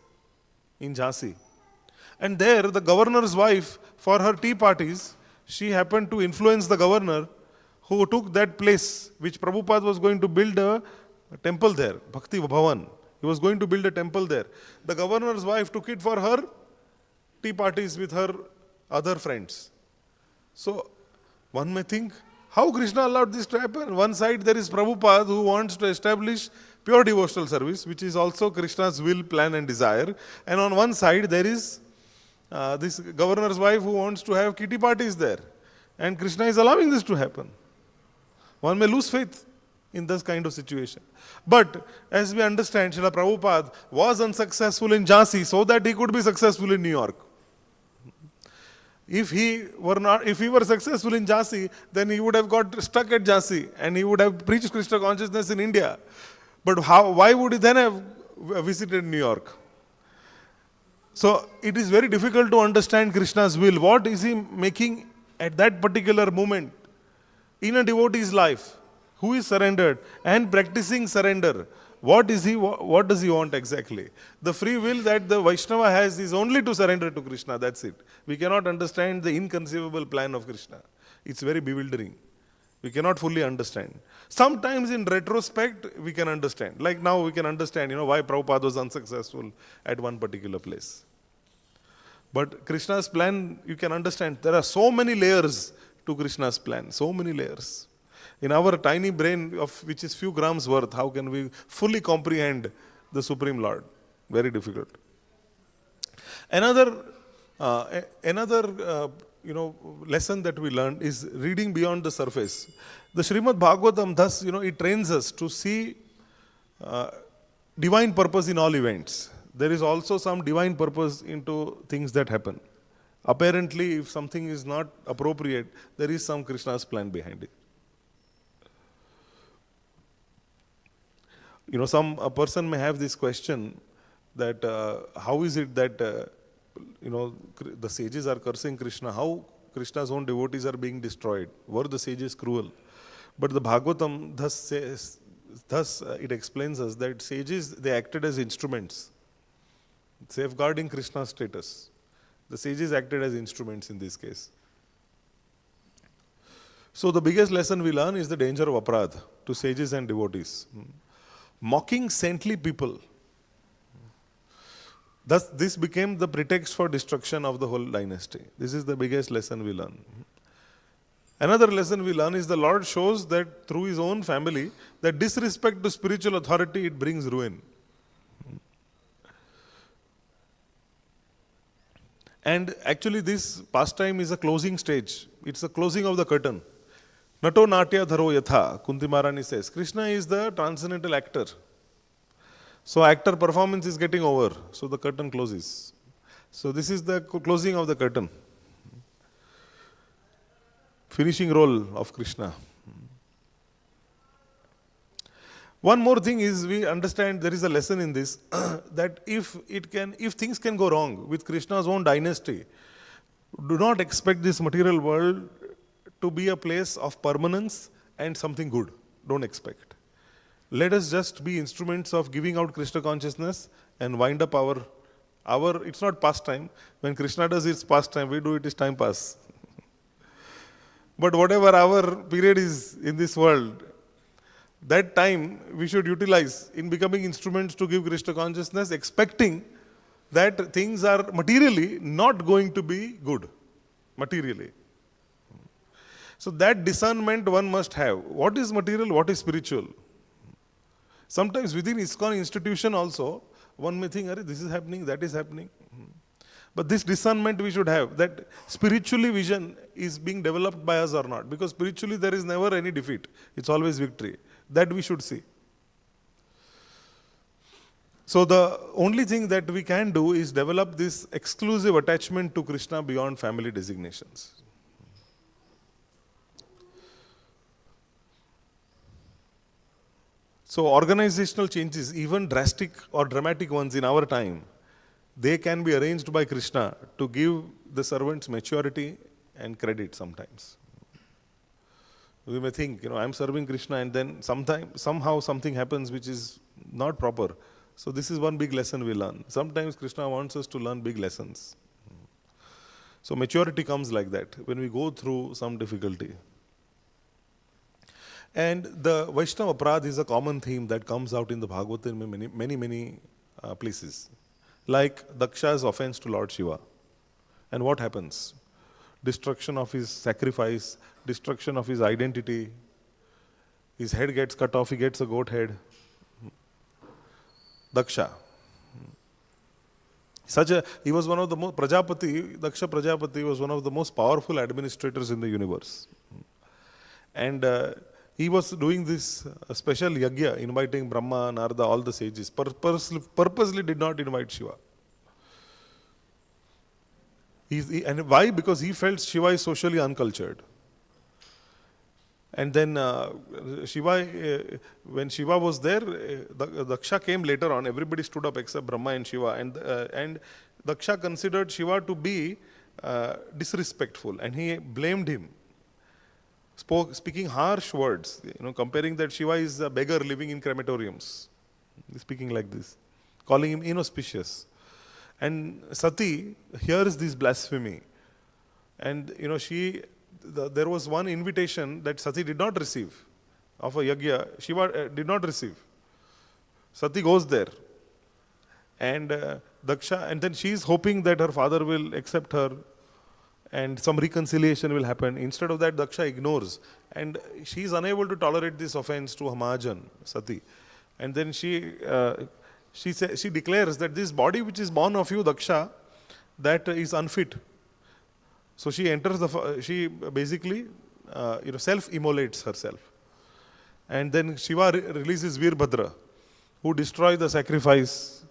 in Jhansi. And there, the governor's wife, for her tea parties, she happened to influence the governor who took that place which Prabhupada was going to build a temple there, Bhakti Bhavan. He was going to build a temple there. The governor's wife took it for her tea parties with her other friends. So, one may think, how Krishna allowed this to happen? One side there is Prabhupada who wants to establish pure devotional service, which is also Krishna's will, plan and desire. And on one side there is this governor's wife who wants to have kitty parties there. And Krishna is allowing this to happen. One may lose faith in this kind of situation. But as we understand, Srila Prabhupada was unsuccessful in Jhansi so that he could be successful in New York. If he were successful in Jhansi, then he would have got stuck at Jhansi and he would have preached Krishna consciousness in India. But why would he then have visited New York? So it is very difficult to understand Krishna's will. What is he making at that particular moment in a devotee's life who is surrendered and practicing surrender? What does he want exactly? The free will that the Vaishnava has is only to surrender to Krishna, that's it. We cannot understand the inconceivable plan of Krishna. It's very bewildering. We cannot fully understand. Sometimes in retrospect, we can understand. Like now we can understand, why Prabhupada was unsuccessful at one particular place. But Krishna's plan, you can understand. There are so many layers to Krishna's plan, so many layers. In our tiny brain, of which is few grams worth, how can we fully comprehend the Supreme Lord? Very difficult. Another lesson that we learned is reading beyond the surface. The Śrīmad-Bhāgavatam, thus, it trains us to see divine purpose in all events. There is also some divine purpose into things that happen. Apparently, if something is not appropriate, there is some Krishna's plan behind it. A person may have this question that how is it that the sages are cursing Krishna? How Krishna's own devotees are being destroyed? Were the sages cruel? But the Bhagavatam thus it explains us that sages, they acted as instruments, safeguarding Krishna's status. The sages acted as instruments in this case. So the biggest lesson we learn is the danger of aparadha to sages and devotees. Mocking saintly people. Thus, this became the pretext for destruction of the whole dynasty. This is the biggest lesson we learn. Another lesson we learn is the Lord shows that through His own family, that disrespect to spiritual authority, it brings ruin. And actually this pastime is a closing stage. It's a closing of the curtain. Nato natya dharo yatha, Kunti Maharani says. Krishna is the transcendental actor. So actor performance is getting over. So the curtain closes. So this is the closing of the curtain. Finishing role of Krishna. One more thing is we understand there is a lesson in this that if things can go wrong with Krishna's own dynasty, do not expect this material world to be a place of permanence and something good. Don't expect. Let us just be instruments of giving out Krishna consciousness and wind up our it's not pastime. When Krishna does its pastime, we do it is time pass. But whatever our period is in this world, that time we should utilize in becoming instruments to give Krishna consciousness, expecting that things are materially not going to be good. Materially. So that discernment one must have. What is material, what is spiritual? Sometimes within ISKCON institution also, one may think, this is happening, that is happening. But this discernment we should have, that spiritually vision is being developed by us or not. Because spiritually there is never any defeat. It's always victory. That we should see. So the only thing that we can do is develop this exclusive attachment to Krishna beyond family designations. So organizational changes, even drastic or dramatic ones in our time, they can be arranged by Krishna to give the servants maturity and credit sometimes. We may think, I'm serving Krishna, and then somehow something happens which is not proper. So this is one big lesson we learn. Sometimes Krishna wants us to learn big lessons. So maturity comes like that, when we go through some difficulty. And the Vaishnava Aparadh is a common theme that comes out in the Bhagavatam in many places. Like Daksha's offense to Lord Shiva. And what happens? Destruction of his sacrifice, destruction of his identity. His head gets cut off, he gets a goat head. Daksha. He was one of the most, Daksha Prajapati was one of the most powerful administrators in the universe. And he was doing this special yagya, inviting Brahma, Narada, all the sages, purposely did not invite Shiva. And why? Because he felt Shiva is socially uncultured. And then Shiva, when Shiva was there, Daksha came later on, everybody stood up except Brahma and Shiva. And Daksha considered Shiva to be disrespectful, and he blamed him. Speaking harsh words, comparing that Shiva is a beggar living in crematoriums. Speaking like this, calling him inauspicious. And Sati hears this blasphemy. And there was one invitation that Sati did not receive of a yagya. Shiva did not receive. Sati goes there. And Daksha, and then she is hoping that her father will accept her and some reconciliation will happen. Instead of that, Daksha ignores. And she is unable to tolerate this offense to Mahajan, Sati. And then she declares that this body which is born of you, Daksha, that is unfit. So she enters she basically self-immolates herself. And then Shiva releases Veerbhadra, who destroys the sacrifice,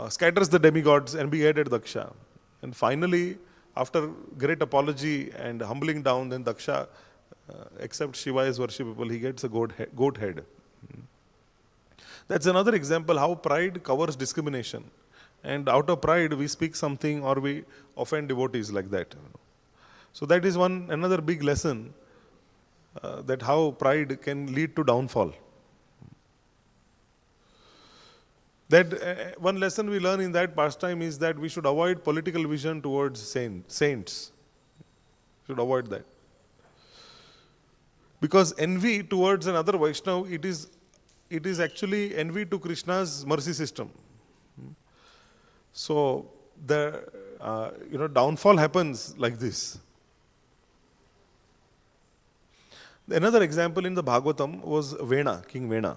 scatters the demigods and beheaded Daksha. And finally, after great apology and humbling down, then Daksha accepts Shiva as worshipable. He gets a goat head. That's another example how pride covers discrimination. And out of pride, we speak something or we offend devotees like that. So that is another big lesson, that how pride can lead to downfall. That one lesson we learn in that pastime is that we should avoid political vision towards saints. Should avoid that. Because envy towards another Vaishnava, it is actually envy to Krishna's mercy system. So the downfall happens like this. Another example in the Bhagavatam was Vena, King Vena.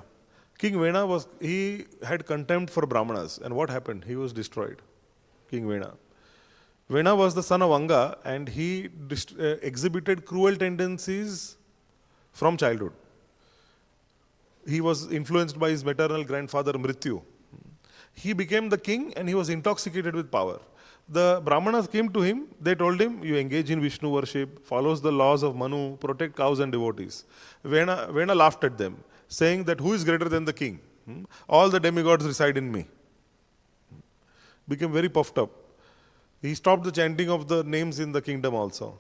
King Vena he had contempt for Brahmanas, and what happened? He was destroyed. King Vena. Vena was the son of Anga, and he exhibited cruel tendencies from childhood. He was influenced by his maternal grandfather Mrityu. He became the king and he was intoxicated with power. The Brahmanas came to him, they told him, you engage in Vishnu worship, follows the laws of Manu, protect cows and devotees. Vena laughed at them, saying that who is greater than the king? All the demigods reside in me. Became very puffed up. He stopped the chanting of the names in the kingdom also.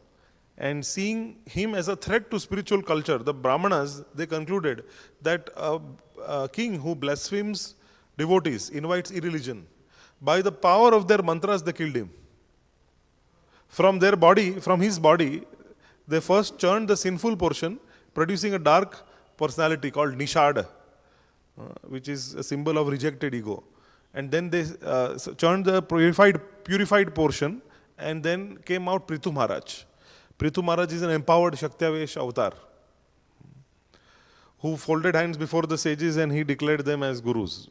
And seeing him as a threat to spiritual culture, the Brahmanas, they concluded that a king who blasphemes devotees, invites irreligion, by the power of their mantras, they killed him. From his body, they first churned the sinful portion, producing a dark personality called Nishad, which is a symbol of rejected ego. And then they churned the purified portion, and then came out Prithu Maharaj. Prithu Maharaj is an empowered Shaktyavesh avatar who folded hands before the sages and he declared them as gurus.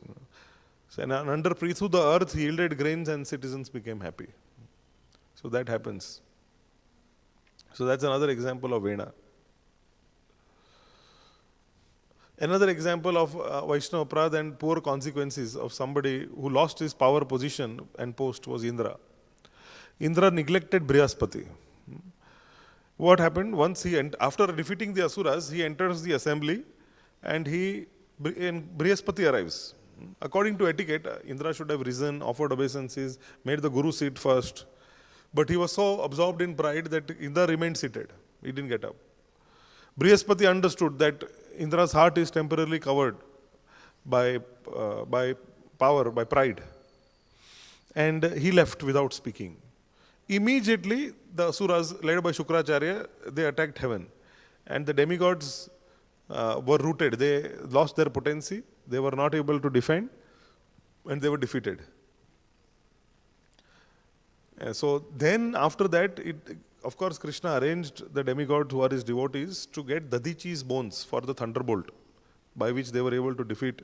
And under Prithu, the earth yielded grains and citizens became happy. So that happens. So that's another example of Vena. Another example of Vaishnava Aparadha and poor consequences of somebody who lost his power position and post was Indra. Indra neglected Brihaspati. What happened? Once after defeating the Asuras, he enters the assembly and Brihaspati arrives. According to etiquette, Indra should have risen, offered obeisances, made the Guru sit first. But he was so absorbed in pride that Indra remained seated. He didn't get up. Brihaspati understood that Indra's heart is temporarily covered by power, by pride. And he left without speaking. Immediately, the Asuras, led by Shukracharya, they attacked heaven. And the demigods were rooted. They lost their potency. They were not able to defend. And they were defeated. So then, after that, of course, Krishna arranged the demigods who are his devotees to get Dadichi's bones for the thunderbolt, by which they were able to defeat.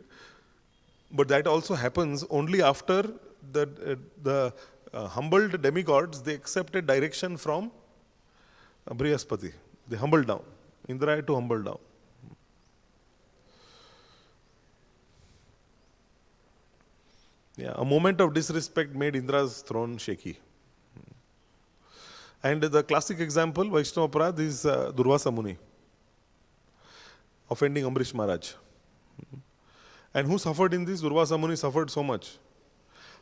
But that also happens only after the humbled demigods, they accepted direction from Brihaspati. They humbled down. Indra had to humble down. Yeah, a moment of disrespect made Indra's throne shaky. And the classic example, Vaishnava Aparadha, is Durvasa Muni, offending Ambrish Maharaj. And who suffered in this? Durvasa Muni suffered so much.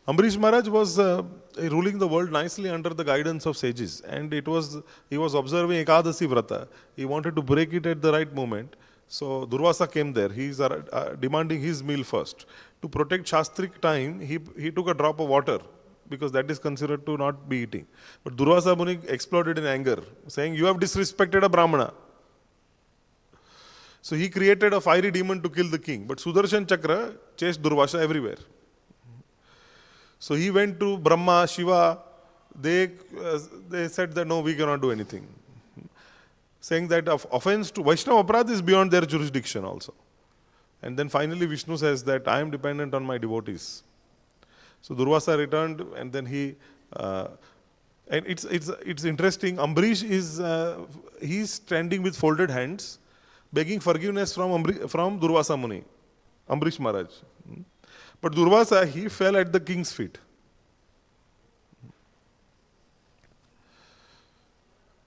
Ambrish Maharaj was ruling the world nicely under the guidance of sages. And he was observing Ekadasi Vrata. He wanted to break it at the right moment. So Durvasa came there. He is demanding his meal first. To protect Shastric time, he took a drop of water, because that is considered to not be eating. But Durvasa Muni exploded in anger, saying, you have disrespected a Brahmana. So he created a fiery demon to kill the king. But Sudarshan Chakra chased Durvasa everywhere. So he went to Brahma, Shiva. They said that no, we cannot do anything. Saying that offense to Vaishnava Aparadha is beyond their jurisdiction also. And then finally Vishnu says that I am dependent on my devotees. So Durvasa returned, and then and it's interesting. Ambrish he's standing with folded hands, begging forgiveness from Durvasa Muni, Ambrish Maharaj. But Durvasa, he fell at the king's feet.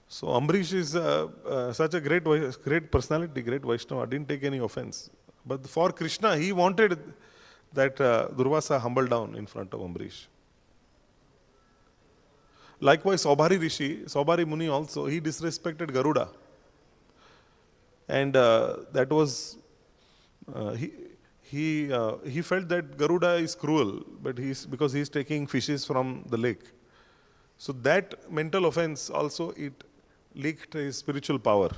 So Ambrish is such a great personality, great Vaishnava, didn't take any offense. But for Krishna, he wanted that Durvasa humble down in front of Ambrish. Likewise, Saubhari Muni also, he disrespected Garuda. And that was, he felt that Garuda is cruel, but because he is taking fishes from the lake. So that mental offense also, it leaked his spiritual power.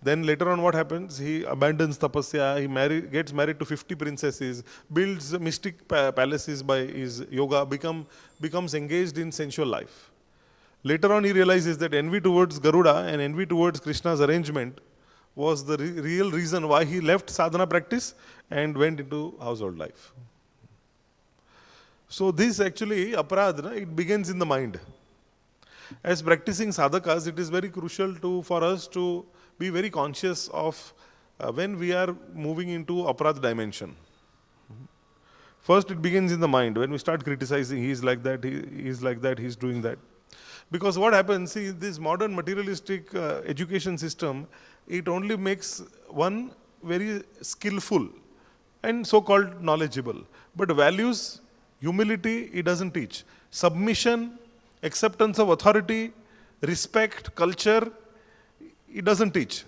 Then later on what happens? He abandons tapasya, he gets married to 50 princesses, builds mystic palaces by his yoga, becomes engaged in sensual life. Later on he realizes that envy towards Garuda and envy towards Krishna's arrangement was the real reason why he left sadhana practice and went into household life. So this actually, aparadha, it begins in the mind. As practicing sadhakas, it is very crucial for us to be very conscious of when we are moving into aparadha dimension. First, it begins in the mind. When we start criticizing, he is like that, he is like that, he is doing that. Because what happens, see, this modern materialistic education system, it only makes one very skillful and so-called knowledgeable. But values, humility, it doesn't teach. Submission, acceptance of authority, respect, culture, it doesn't teach.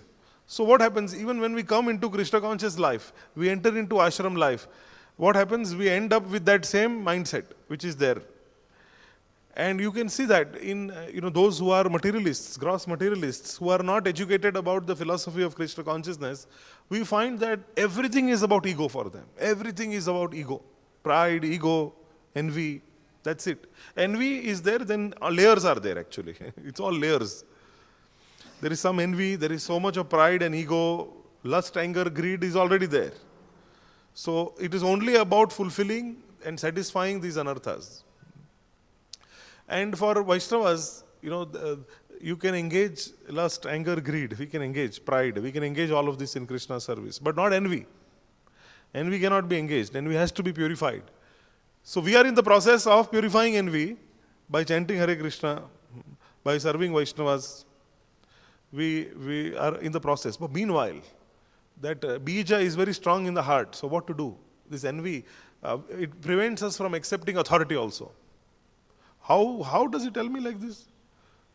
So what happens, even when we come into Krishna conscious life, we enter into ashram life, what happens, we end up with that same mindset which is there. And you can see that in those who are materialists, gross materialists, who are not educated about the philosophy of Krishna consciousness, we find that everything is about ego for them. Everything is about ego. Pride, ego, envy, that's it. Envy is there, then layers are there actually. It's all layers. There is some envy, there is so much of pride and ego, lust, anger, greed is already there. So it is only about fulfilling and satisfying these anarthas. And for Vaishnavas, you can engage lust, anger, greed, we can engage pride, we can engage all of this in Krishna's service, but not envy. Envy cannot be engaged, envy has to be purified. So we are in the process of purifying envy by chanting Hare Krishna, by serving Vaishnavas. We are in the process. But meanwhile, that bija is very strong in the heart. So what to do? This envy, it prevents us from accepting authority also. How does he tell me like this?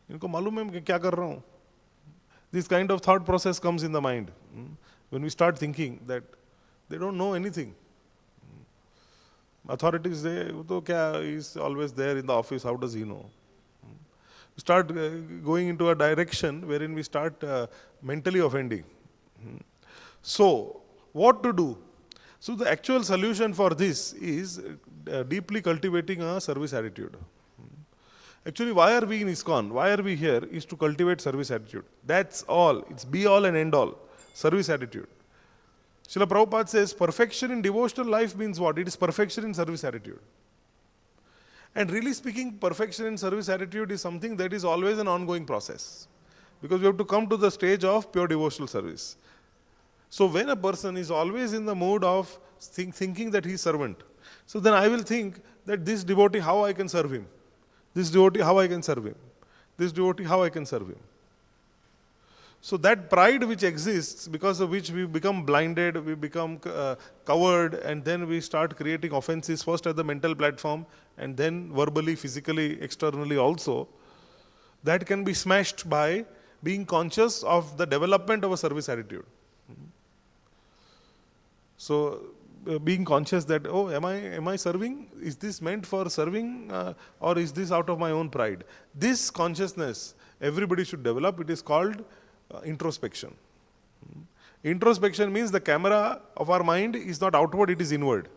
इनको मालूम है मैं क्या कर रहा हूँ? This kind of thought process comes in the mind. When we start thinking that they don't know anything. Authorities say, वो तो क्या, he's always there in the office, how does he know? We start going into a direction wherein we start mentally offending. So, what to do? So, the actual solution for this is deeply cultivating a service attitude. Actually, why are we in ISKCON? Why are we here? Is to cultivate service attitude. That's all. It's be all and end all. Service attitude. Srila Prabhupada says, perfection in devotional life means what? It is perfection in service attitude. And really speaking, perfection in service attitude is something that is always an ongoing process. Because we have to come to the stage of pure devotional service. So when a person is always in the mood of thinking that he is servant, so then I will think that this devotee, how I can serve him? This devotee, how I can serve him? This devotee, how I can serve him? So that pride which exists, because of which we become blinded, we become covered, and then we start creating offenses, first at the mental platform, and then verbally, physically, externally also, that can be smashed by being conscious of the development of a service attitude. So, being conscious that, oh, am I serving? Is this meant for serving, or is this out of my own pride? This consciousness everybody should develop. It is called introspection. Introspection means the camera of our mind is not outward, it is inward.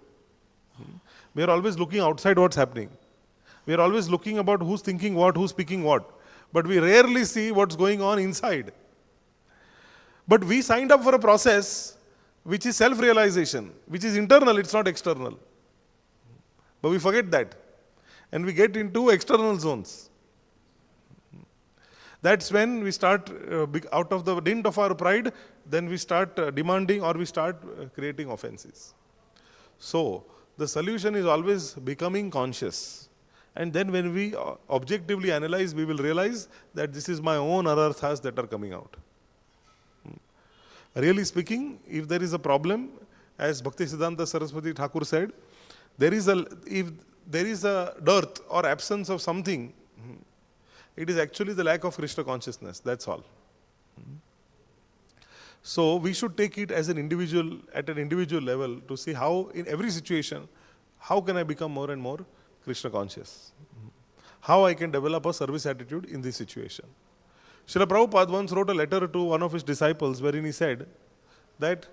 We are always looking outside what's happening. We are always looking about who's thinking what, who's speaking what. But we rarely see what's going on inside. But we signed up for a process which is self-realization, which is internal, it's not external. But we forget that. And we get into external zones. That's when we start, out of the dint of our pride, then we start demanding or we start creating offenses. So, the solution is always becoming conscious. And then when we objectively analyze, we will realize that this is my own anarthas that are coming out. Really speaking, if there is a problem, as Bhaktisiddhanta Saraswati Thakur said, if there is a dearth or absence of something, it is actually the lack of Krishna consciousness, that's all. So we should take it as an individual, at an individual level, to see how in every situation, how can I become more and more Krishna conscious? How I can develop a service attitude in this situation. Srila Prabhupada once wrote a letter to one of his disciples wherein he said that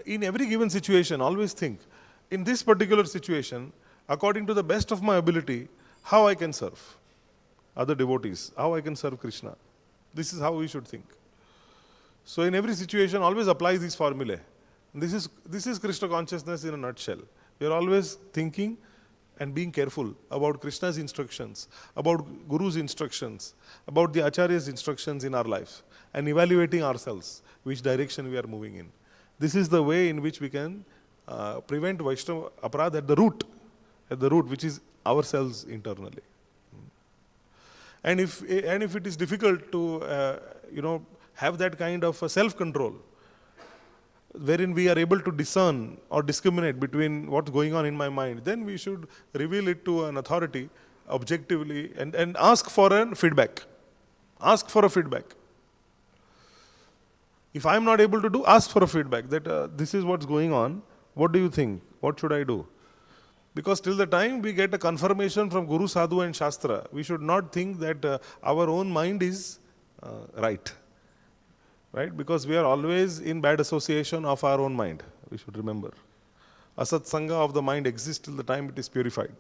in every given situation, always think, in this particular situation, according to the best of my ability, how I can serve other devotees, how I can serve Krishna. This is how we should think. So in every situation, always apply these formulae. This is Krishna consciousness in a nutshell. We are always thinking and being careful about Krishna's instructions, about Guru's instructions, about the Acharya's instructions in our life, and evaluating ourselves, which direction we are moving in. This is the way in which we can prevent Vaishnava aparadha at the root, which is ourselves internally. And if it is difficult to have that kind of self-control, wherein we are able to discern or discriminate between what's going on in my mind, then we should reveal it to an authority objectively and ask for a feedback. Ask for a feedback. If I'm not able to do, ask for a feedback that this is what's going on. What do you think? What should I do? Because till the time we get a confirmation from Guru, Sadhu and Shastra, we should not think that our own mind is right. Right? Because we are always in bad association of our own mind. We should remember. Asat Sangha of the mind exists till the time it is purified.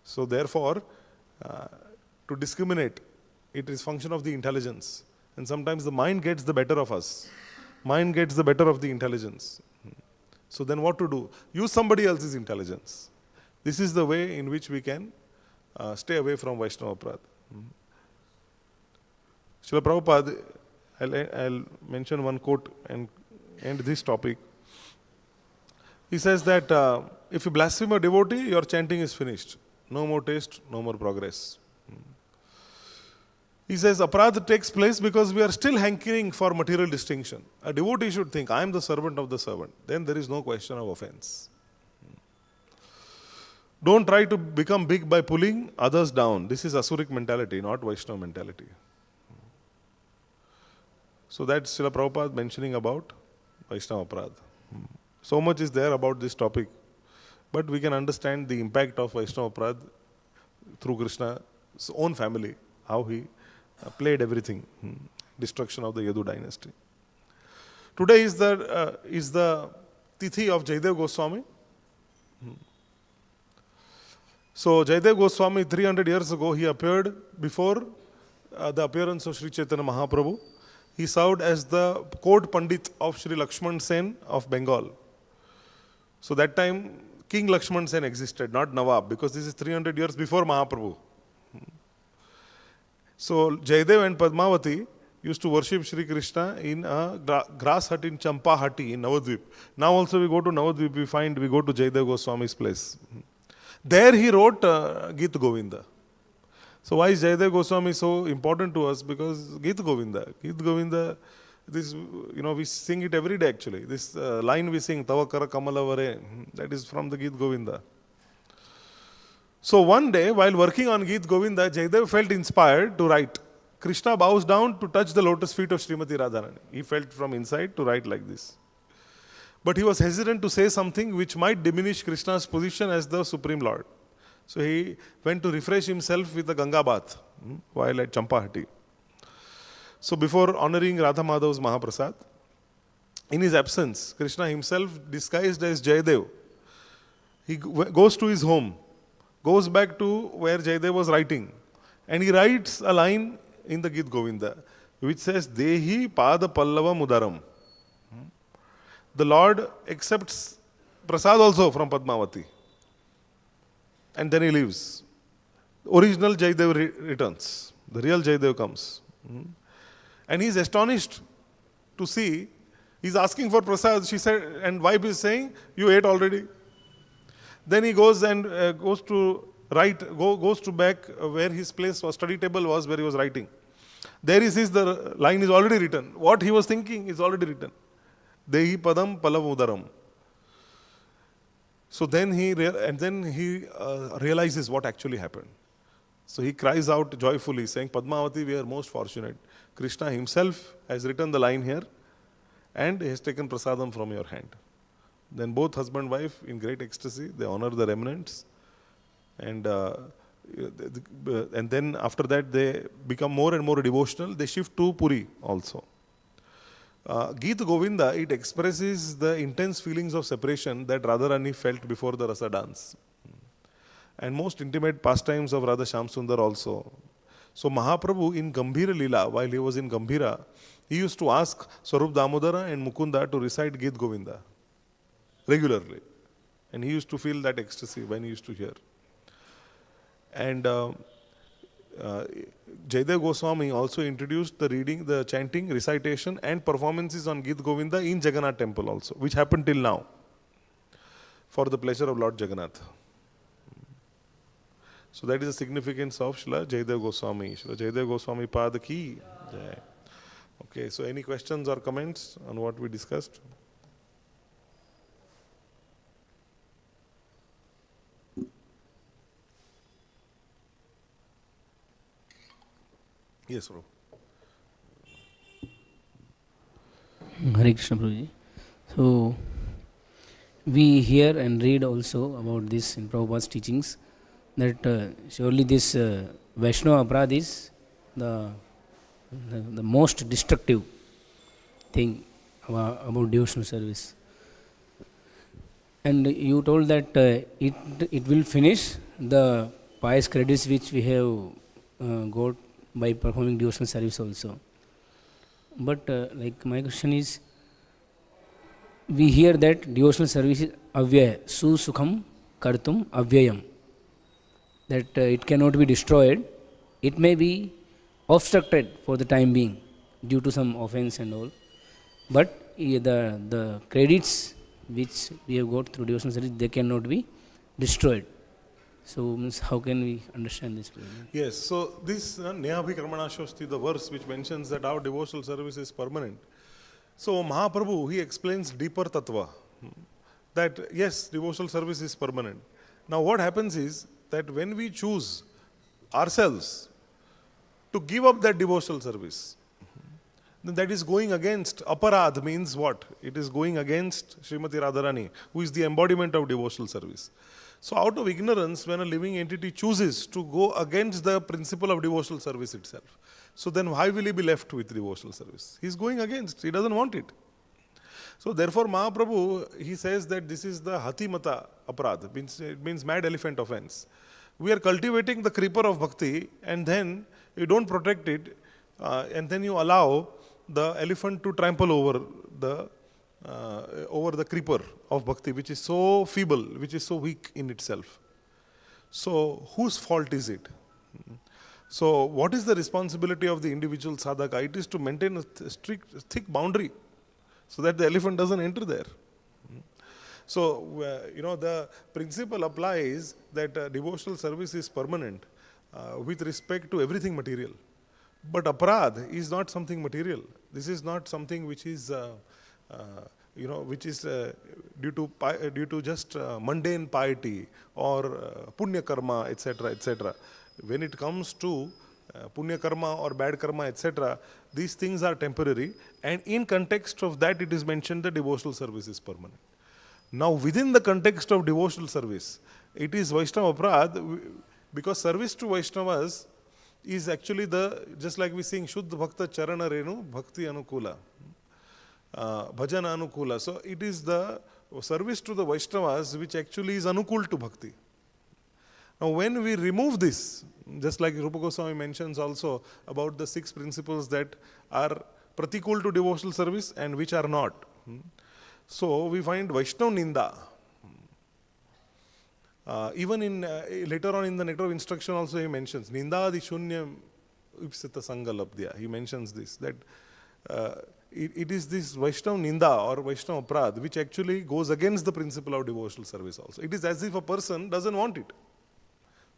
So therefore, to discriminate, it is function of the intelligence. And sometimes the mind gets the better of us. Mind gets the better of the intelligence. So then what to do? Use somebody else's intelligence. This is the way in which we can stay away from Vaishnava Aparadha. Srila Prabhupada, I'll mention one quote and end this topic. He says that if you blaspheme a devotee, your chanting is finished. No more taste, no more progress. He says aparadha takes place because we are still hankering for material distinction. A devotee should think, I am the servant of the servant. Then there is no question of offense. Don't try to become big by pulling others down. This is Asuric mentality, not Vaishnava mentality. So that's Srila Prabhupada mentioning about Vaishnava Aparadha. So much is there about this topic. But we can understand the impact of Vaishnava Aparadha through Krishna's own family, how he played everything. Destruction of the Yadu dynasty. Today is the Tithi of Sukadeva Goswami. So Sukadeva Goswami, 300 years ago, he appeared before the appearance of Sri Chaitanya Mahaprabhu. He served as the court Pandit of Sri Lakshman Sen of Bengal. So that time, King Lakshman Sen existed, not Nawab, because this is 300 years before Mahaprabhu. So Jaydev and Padmavati used to worship Sri Krishna in a grass hut in Champahati in Navadvip. Now also we go to Navadvip, we go to Sukadeva Goswami's place. There he wrote Gita Govinda. So why is Sukadeva Goswami so important to us? Because Gita Govinda, this, we sing it every day actually. This line we sing, Tavakara Kamalavare, that is from the Gita Govinda. So one day, while working on Gita Govinda, Sukadeva felt inspired to write. Krishna bows down to touch the lotus feet of Srimati Radharani. He felt from inside to write like this. But he was hesitant to say something which might diminish Krishna's position as the Supreme Lord. So he went to refresh himself with a Ganga bath while at Champahati. So before honoring Radha Madhav's Mahaprasad, in his absence, Krishna himself, disguised as Jayadev, he goes to his home, goes back to where Jayadev was writing, and he writes a line in the Gita Govinda, which says, Dehi Pada Pallava Mudaram. The Lord accepts prasad also from Padmavati. And then he leaves. Original Jayadev returns. The real Jayadev comes. And he is astonished to see, he is asking for prasad. She said, and wife is saying, you ate already. Then he goes and goes to back where his place was, study table was, where he was writing. There he sees the line is already written. What he was thinking is already written. Dehi Padam Palavudaram. So then he realizes what actually happened. So he cries out joyfully, saying, Padmavati, we are most fortunate. Krishna himself has written the line here and he has taken prasadam from your hand. Then both husband and wife, in great ecstasy, they honor the remnants. And then after that, they become more and more devotional. They shift to Puri also. Gita Govinda, it expresses the intense feelings of separation that Radharani felt before the Rasa dance. And most intimate pastimes of Radha Shyamsundar also. So Mahaprabhu in Gambhira Leela, while he was in Gambhira, he used to ask Swarup Damodara and Mukunda to recite Gita Govinda regularly. And he used to feel that ecstasy when he used to hear. And Jayadeva Goswami also introduced the reading, the chanting, recitation and performances on Gita Govinda in Jagannath temple also, which happened till now for the pleasure of Lord Jagannath. So that is the significance of Srila Jayadeva Goswami. Srila Jayadeva Goswami Pad ki jai. Okay, so any questions or comments on what we discussed? Yes, Prabhu. Hare Krishna, Prabhuji. So, we hear and read also about this in Prabhupada's teachings, that surely this Vaishnava Aparadha is the most destructive thing about devotional service. And you told that it will finish the pious credits which we have got by performing devotional service also. But like my question is, we hear that devotional service is avyaya, sukham kartum avyayam, that it cannot be destroyed. It may be obstructed for the time being due to some offense and all, but the credits which we have got through devotional service, they cannot be destroyed. So how can we understand this? Yes, so this Nehabhi Karmana Shosti, the verse which mentions that our devotional service is permanent. So Mahaprabhu, he explains deeper tattva, that yes, devotional service is permanent. Now what happens is that when we choose ourselves to give up that devotional service, then that is going against, aparadh means what? It is going against Srimati Radharani, who is the embodiment of devotional service. So out of ignorance, when a living entity chooses to go against the principle of devotional service itself, so then why will he be left with devotional service? He is going against, he doesn't want it. So therefore Mahaprabhu, he says that this is the hatimata aparadha, it means mad elephant offense. We are cultivating the creeper of bhakti and then you don't protect it and then you allow the elephant to trample over the creeper of bhakti, which is so feeble, which is so weak in itself. So whose fault is it? So what is the responsibility of the individual sadhaka? It is to maintain a strict, thick boundary so that the elephant doesn't enter there. So, the principle applies that devotional service is permanent with respect to everything material. But aparadh is not something material. This is not something which is, due to just mundane piety or punya karma, etc., etc. When it comes to punya karma or bad karma, etc., these things are temporary, and in context of that, it is mentioned that devotional service is permanent. Now, within the context of devotional service, it is Vaishnava aparadh, because service to Vaishnavas is actually just like we sing Shuddha Bhakta Charana Renu Bhakti Anukula, Bhajana Anukula. So it is the service to the Vaishnavas which actually is Anukul to Bhakti. Now when we remove this, just like Rupa Goswami mentions also about the 6 principles that are pratikul to devotional service and which are not. So we find Vaishnava Ninda. Even in later on in the Nectar of Instruction also he mentions Ninda adi shunyam ipsita sangalabdya. He mentions this, that it is this Vaishnava Ninda or Vaishnava Aparadha which actually goes against the principle of devotional service also. It is as if a person doesn't want it.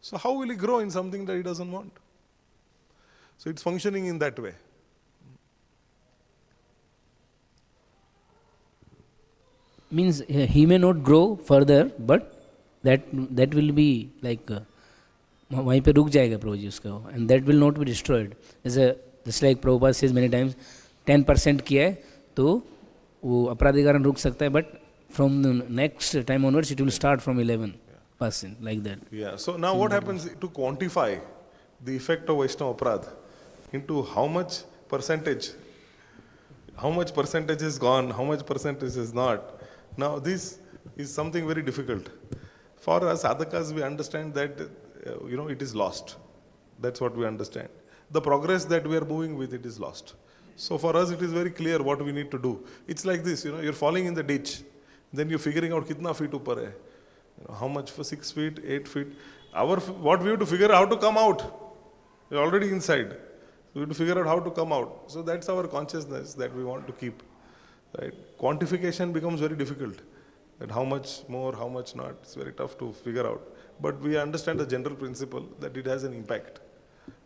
So how will he grow in something that he doesn't want? So it's functioning in that way. Means he may not grow further, but that will be like वहीं पे रुक जाएगा प्रभु जी उसका, and that will not be destroyed. Just like Prabhupada says many times, 10% किया है तो वो अपराधी कारण रुक सकता है, but from the next time onwards it will start from 11%, like that. Yeah. So now what happens to quantify the effect of Vaishnava Aparadha into how much percentage is gone, how much percentage is not. Now this is something very difficult. For us sadhakas, we understand that it is lost. That's what we understand. The progress that we are moving with, it is lost. So for us, it is very clear what we need to do. It's like this, you're falling in the ditch. Then you're figuring out kitna feet upar hai. How much for 6 feet, 8 feet. What we have to figure out how to come out. We're already inside. We have to figure out how to come out. So that's our consciousness that we want to keep. Right? Quantification becomes very difficult. That how much more, how much not. It's very tough to figure out. But we understand the general principle that it has an impact.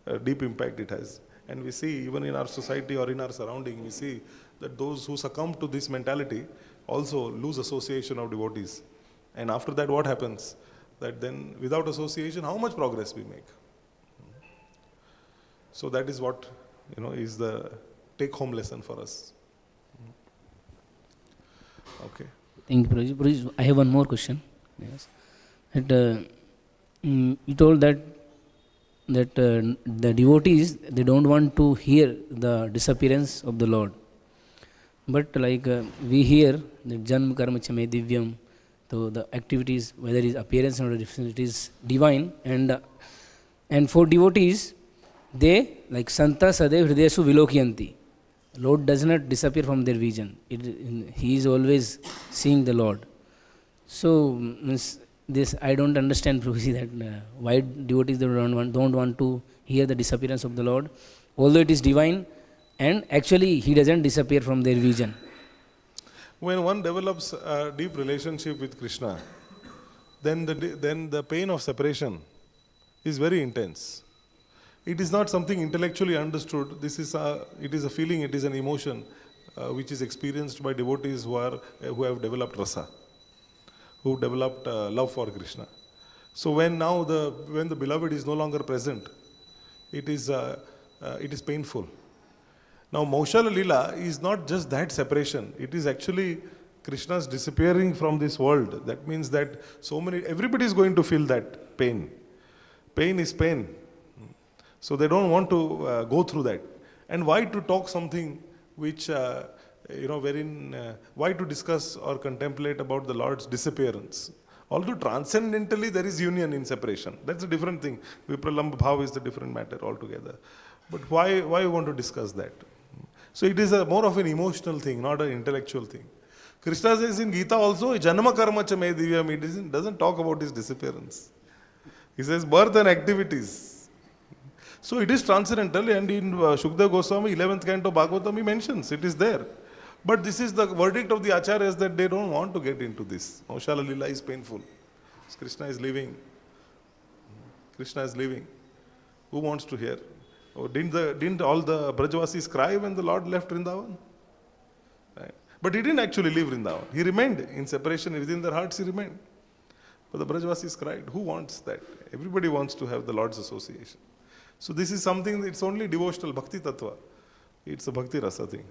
A deep impact it has. And we see even in our society or in our surrounding, we see that those who succumb to this mentality also lose association of devotees. And after that, what happens? That then without association, how much progress we make? So that is what is the take-home lesson for us. Okay. Thank you, Prabhuji. Prabhuji, I have one more question. Yes. That, you told that the devotees, they don't want to hear the disappearance of the Lord. But we hear that Janma Karma Chame Divyam, so the activities, whether it is appearance or difference, it is divine. And for devotees, they, like Santa Sadev Hridayasu Vilokyanti. Lord does not disappear from their vision. He is always seeing the Lord. So, this I don't understand, Prabhuji, that why devotees don't want to hear the disappearance of the Lord, although it is divine, and actually He doesn't disappear from their vision. When one develops a deep relationship with Krishna, then the pain of separation is very intense. It is not something intellectually understood. It is a feeling, it is an emotion which is experienced by devotees who have developed rasa, who developed love for Krishna. So when the beloved is no longer present, it is painful. Now Maushala Lila is not just that separation. It is actually Krishna's disappearing from this world. That means that everybody is going to feel that pain. Pain is pain. So they don't want to go through that. And why to talk something which, why to discuss or contemplate about the Lord's disappearance? Although transcendentally there is union in separation. That's a different thing. Vipralamba Bhav is a different matter altogether. But why you want to discuss that? So it is more of an emotional thing, not an intellectual thing. Krishna says in Gita also, Janma Karma Chame Divyam, it doesn't talk about his disappearance. He says birth and activities. So it is transcendental, and in Sukadeva Goswami, 11th canto Bhagavatam, he mentions, it is there. But this is the verdict of the acharyas that they don't want to get into this. Maushala Lila is painful. Krishna is leaving. Krishna is leaving. Who wants to hear? Oh, didn't all the Brajavasis cry when the Lord left Vrindavan? Right. But he didn't actually leave Vrindavan. He remained in separation within their hearts. He remained. But the Brajavasis cried. Who wants that? Everybody wants to have the Lord's association. So this is something, it's only devotional bhakti tattva. It's a bhakti rasa thing.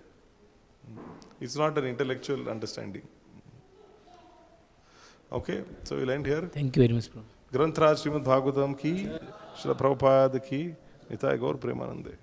It's not an intellectual understanding. Okay, so we'll end here. Thank you very much, Prabhu. Granth Raj Śrīmad-Bhāgavatam ki, Śrīla Prabhupada ki, Nitai Gaur Premanande.